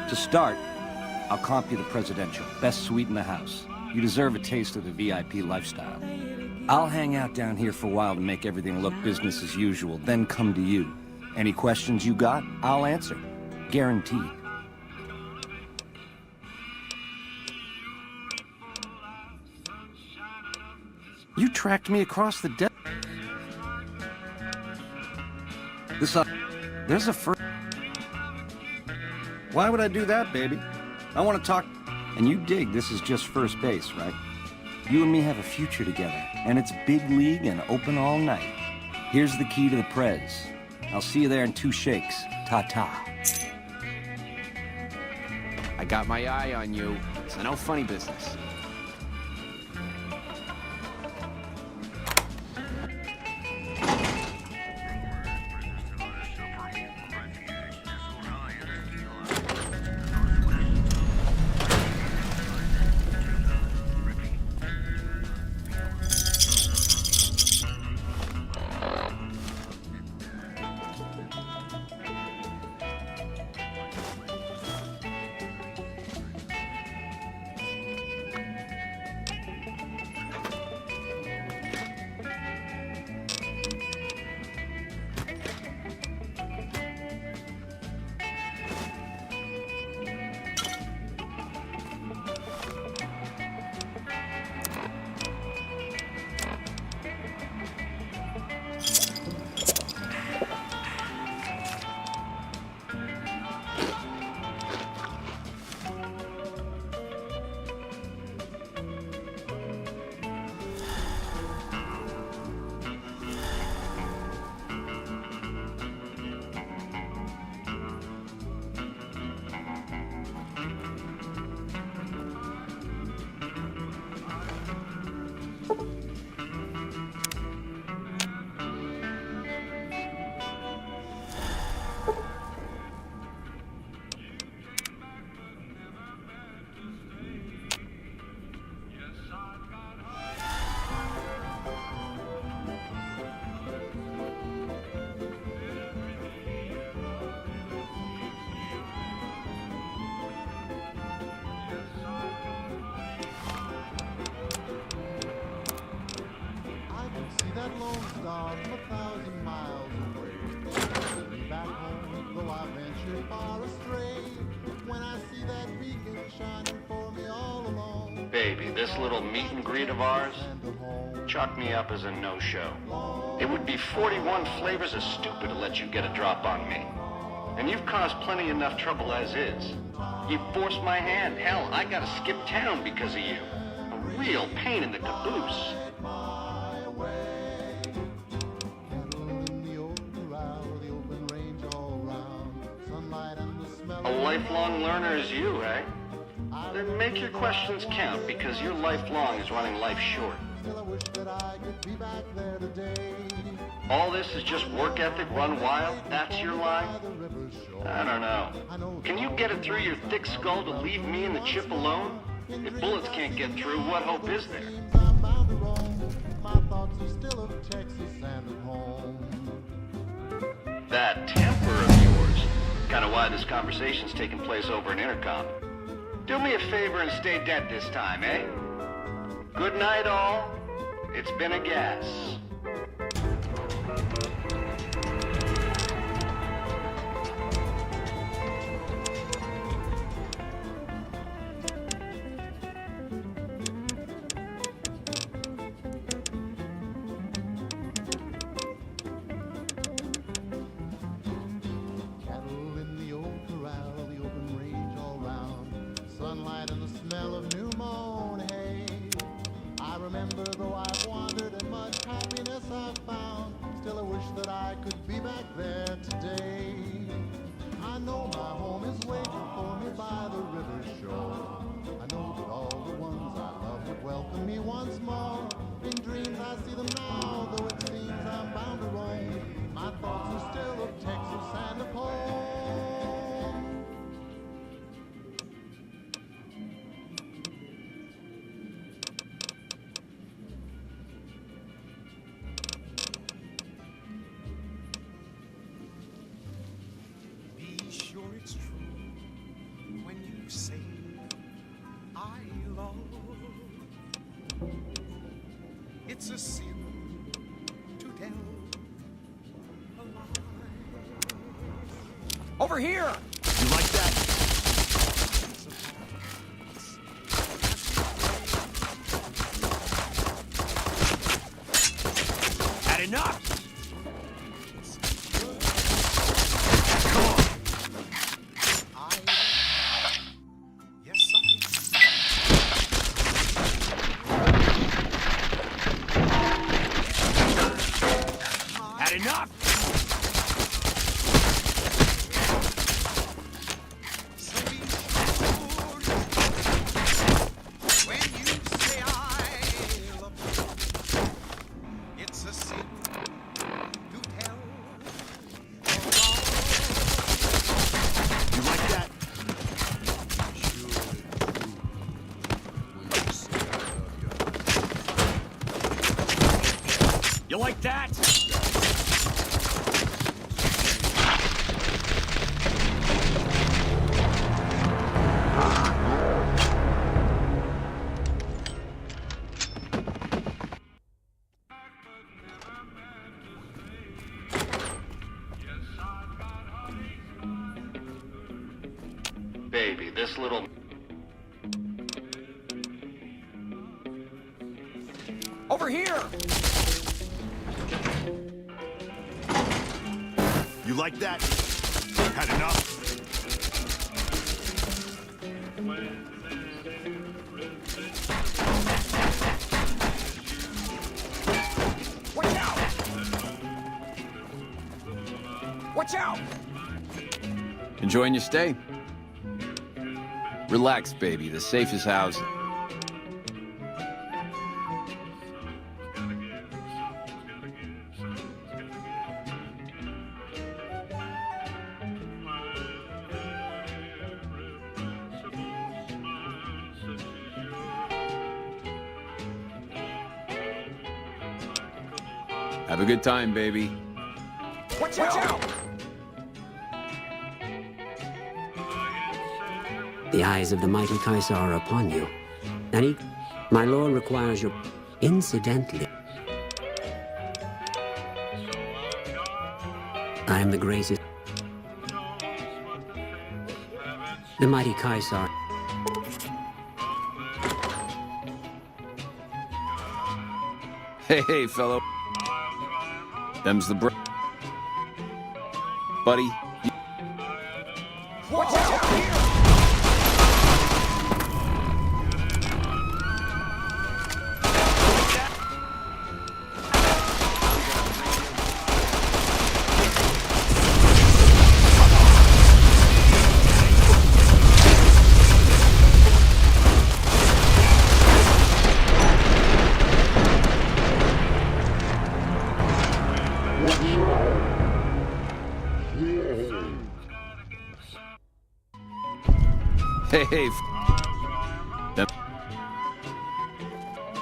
To start, I'll comp you the presidential. Best suite in the house. You deserve a taste of the VIP lifestyle. I'll hang out down here for a while to make everything look business as usual, then come to you. Any questions you got, I'll answer. Guaranteed. You tracked me across the desert. There's a first. Why would I do that, baby? I want to talk. And you dig this is just first base, right? You and me have a future together, and it's big league and open all night. Here's the key to the Prez. I'll see you there in 2 shakes. Ta-ta. I got my eye on you, so no funny business. That lone star from 1,000 miles away. Send me back home, though I venture far astray. When I see that beacon shining for me all alone. Baby, this little meet and greet of ours, chalk me up as a no-show. It would be 41 flavors of stupid to let you get a drop on me. And you've caused plenty enough trouble as is. You forced my hand. Hell, I gotta skip town because of you. A real pain in the caboose. A lifelong learner is you, eh? Then make your questions count, because your lifelong is running life short. All this is just work ethic run wild? That's your line? I don't know. Can you get it through your thick skull to leave me and the chip alone? If bullets can't get through, what hope is there? That temper of yours. Kind of why this conversation's taking place over an intercom. Do me a favor and stay dead this time, eh? Good night, all. It's been a gas. It's a sin to tell a lie. Over here! You like that? Had enough! Had enough! It's a sin to tell. You like that? You like that? Baby, this little... Over here! You like that? Had enough? Watch out! Watch out! Enjoying your stay? Relax, baby. The safest housing. Have a good time, baby. Watch out! The eyes of the mighty Kaisar are upon you. And my lord requires your... Incidentally, I am the greatest... The mighty Kaisar... Hey, fellow. Them's the buddy. Watch out! Hey, them.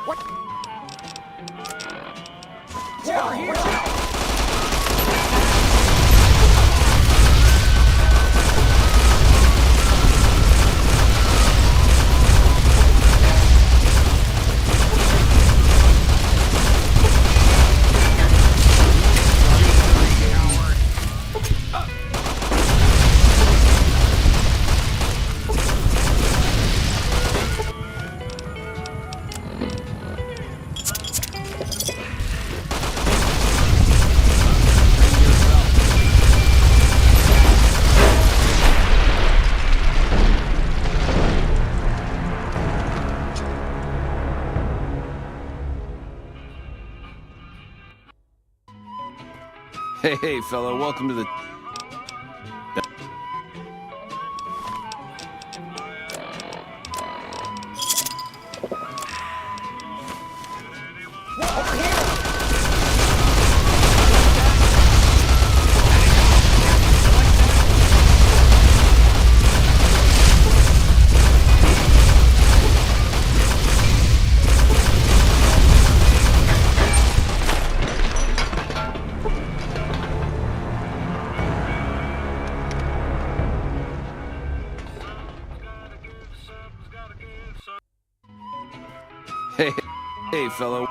What? Over here! Hey, fellow. Welcome to the... Hey, fellow.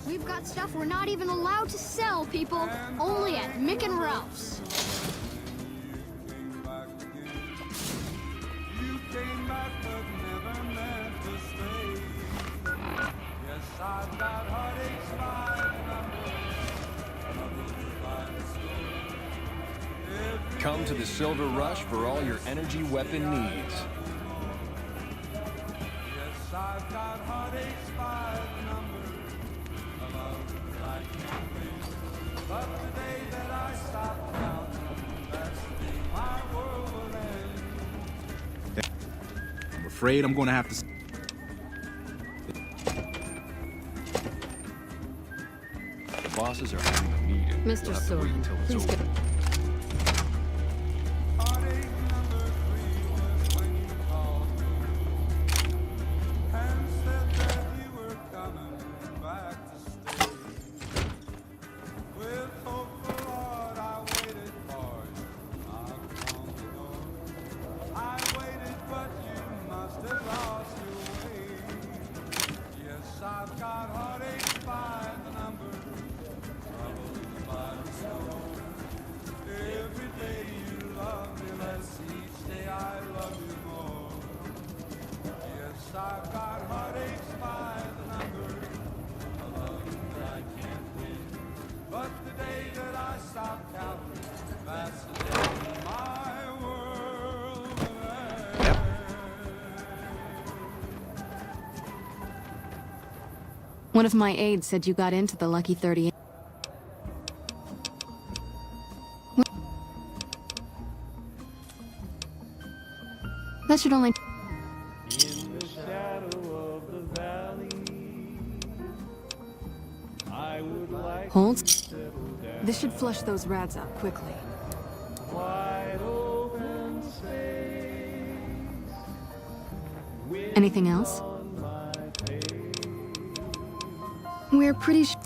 We've got stuff we're not even allowed to sell, people. Only at Mick and Ralph's. Come to the Silver Rush for all your energy weapon needs. I'm afraid I'm going to have to... The bosses are having a meeting. Mr. We'll have to wait Soren, until it's please over. go. One of my aides said you got into the Lucky 30. That should only... In the shadow of the valley, I would like Hold. to settle down. This should flush those rats out quickly. Wide open space. Anything else? We're pretty sure...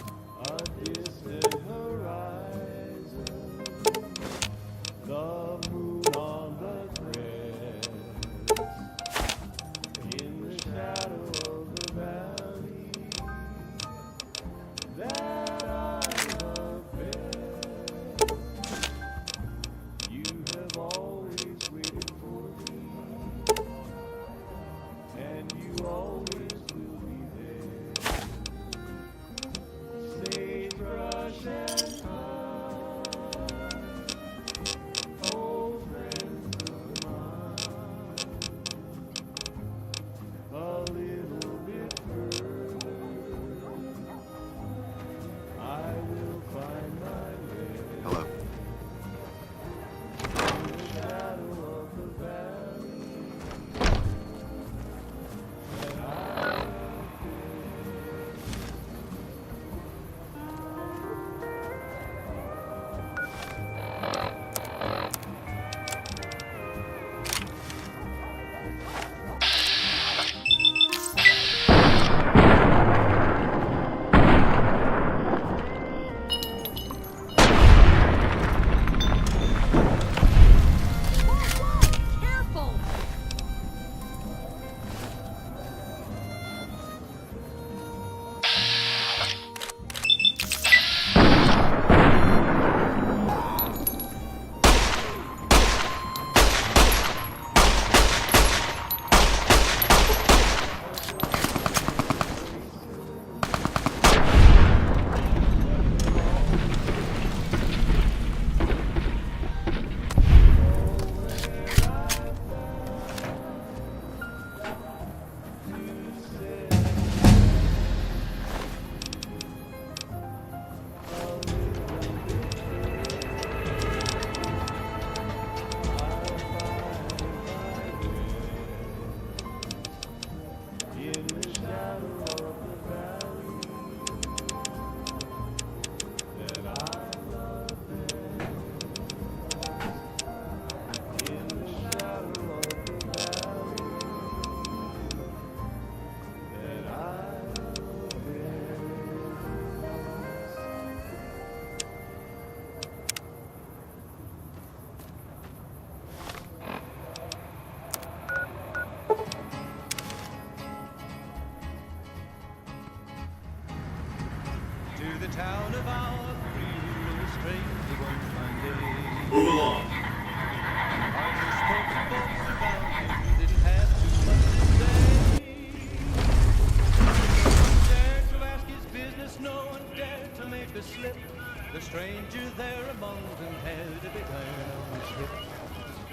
iron on his hip,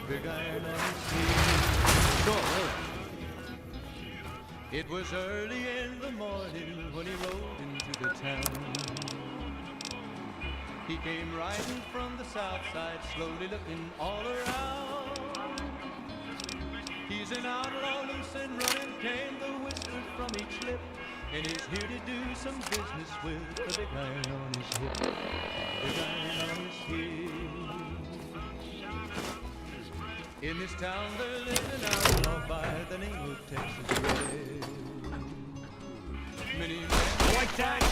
big iron on his heel. Sure, it was early in the morning when he rode into the town. He came riding from the south side, slowly looking all around. He's an outlaw, loose and running, came the whisper from each lip. And he's here to do some business with the big iron on his hip, big iron on his hip. In this town there lived an outlaw by the name of Texas Red. Many men like that.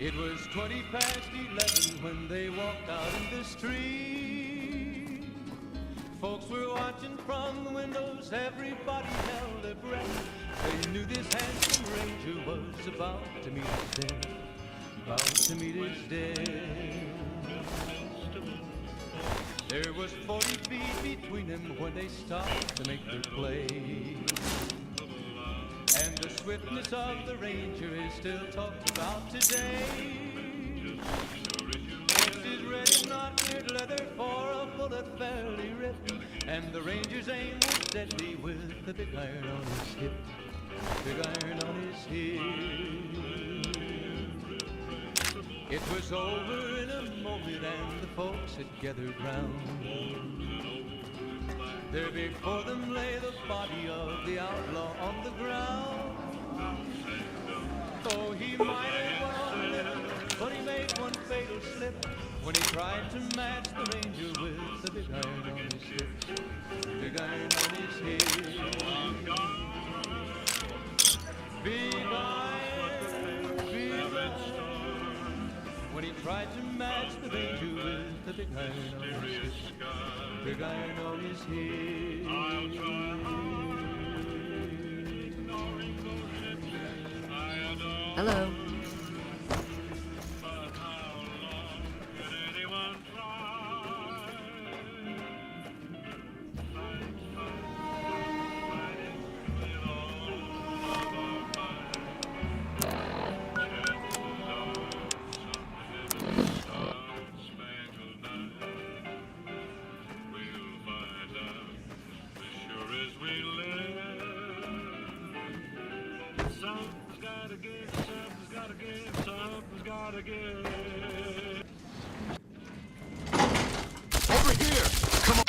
It was 20 past 11 when they walked out in the street. Folks were watching from the windows, everybody held their breath. They knew this handsome ranger was about to meet his death, about to meet his death. There was 40 feet between them when they stopped to make their play. And the swiftness of the ranger is still talked about today. Horses ready, not cleared leather for a bullet fairly ripped. And the ranger's aim was deadly with the big iron on his hip, big iron on his hip. It was over in a moment and the folks had gathered round. There before them lay the body of the outlaw on the ground. Oh, he might have went on a little, but he made one fatal slip when he tried to match the ranger with the big iron on his hip, big iron on his hip. Big iron, big iron. When he tried to match the ranger with the big iron on his hip, big iron on his hip. Hello. Over here! Come on!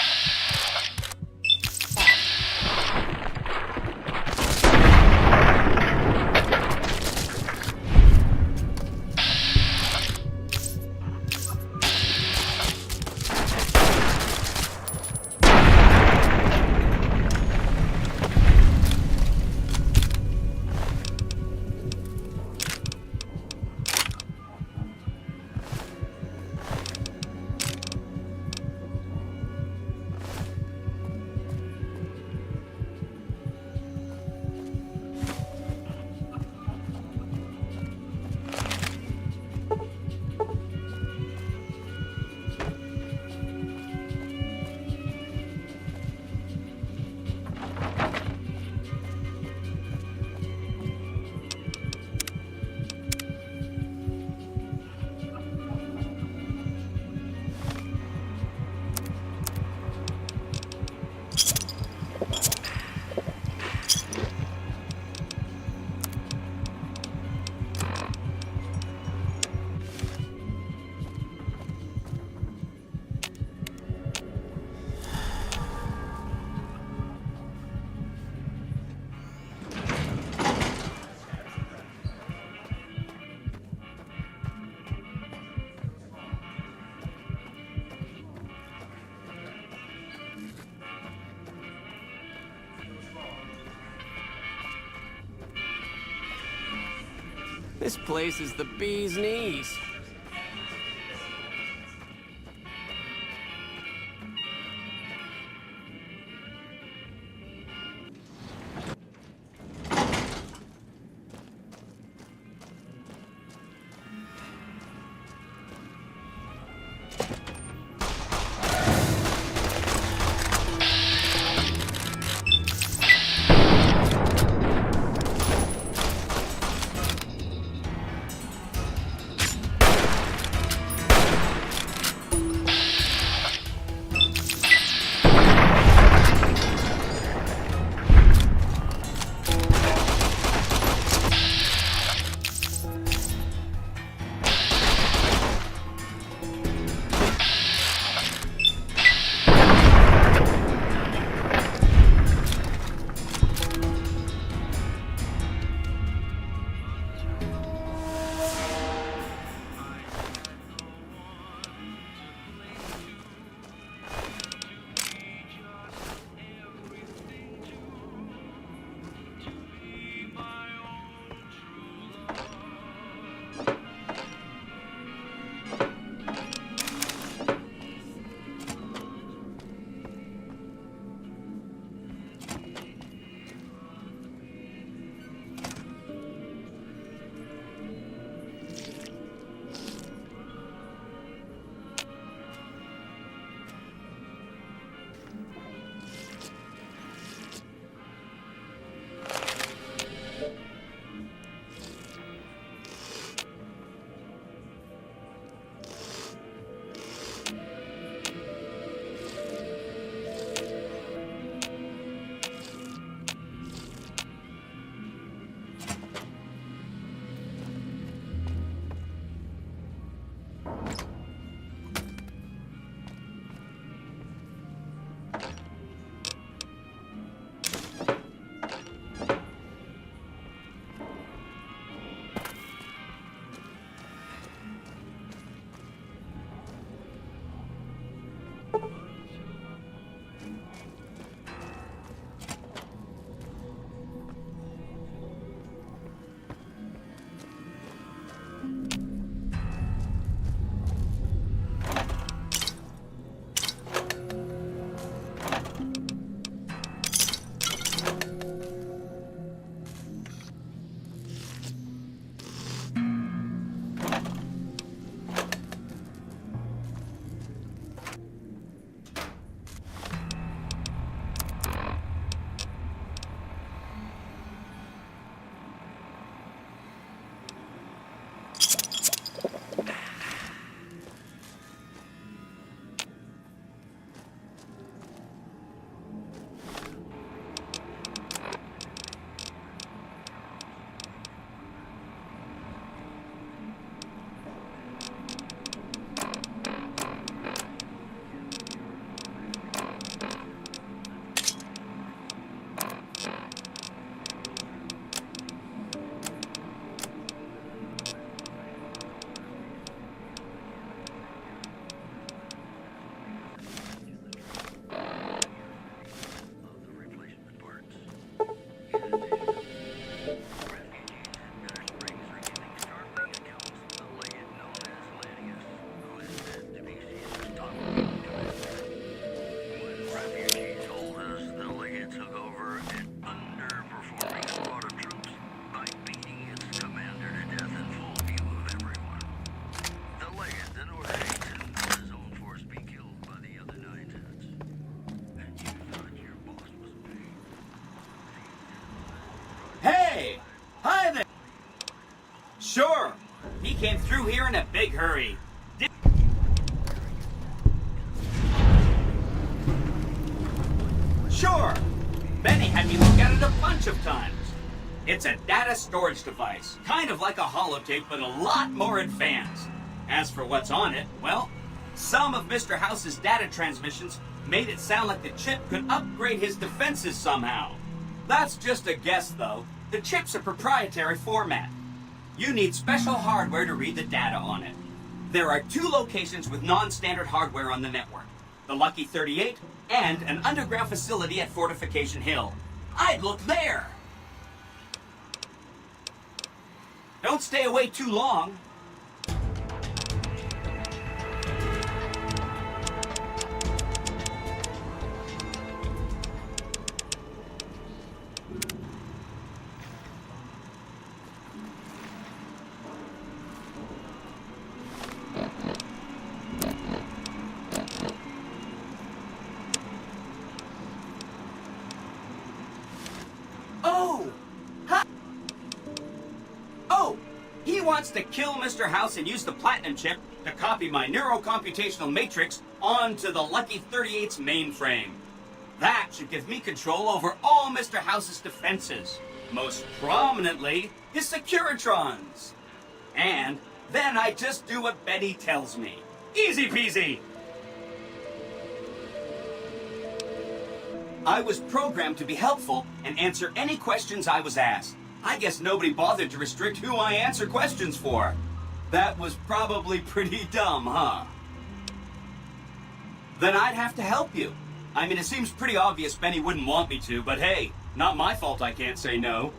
This place is the bee's knees. came through here in a big hurry. Sure. Benny had me look at it a bunch of times. It's a data storage device, kind of like a holotape, but a lot more advanced. As for what's on it, well, some of Mr. House's data transmissions made it sound like the chip could upgrade his defenses somehow. That's just a guess, though. The chip's a proprietary format. You need special hardware to read the data on it. There are 2 locations with non-standard hardware on the network. The Lucky 38 and an underground facility at Fortification Hill. I'd look there! Don't stay away too long. To kill Mr. House and use the Platinum chip to copy my neurocomputational matrix onto the Lucky 38's mainframe. That should give me control over all Mr. House's defenses, most prominently his Securitrons. And then I just do what Betty tells me. Easy peasy! I was programmed to be helpful and answer any questions I was asked. I guess nobody bothered to restrict who I answer questions for. That was probably pretty dumb, huh? Then I'd have to help you. I mean, it seems pretty obvious Benny wouldn't want me to, but hey, not my fault I can't say no.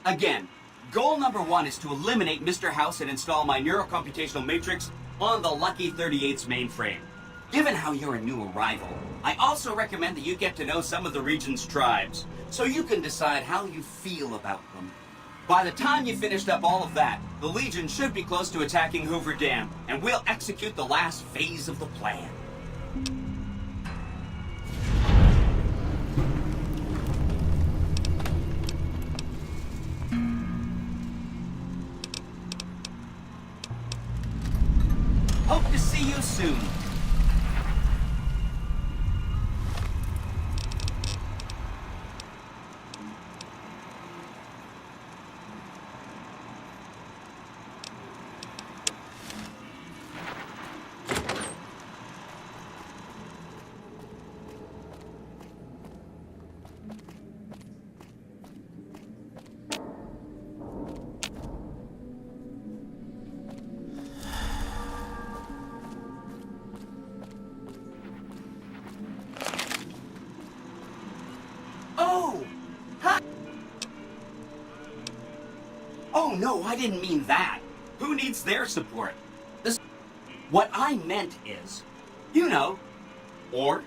Again, goal number 1 is to eliminate Mr. House and install my neurocomputational matrix on the Lucky 38's mainframe. Given how you're a new arrival, I also recommend that you get to know some of the region's tribes, so you can decide how you feel about them. By the time you finished up all of that, the Legion should be close to attacking Hoover Dam, and we'll execute the last phase of the plan. Hope to see you soon. Oh, no, I didn't mean that. Who needs their support? What I meant is, you know, or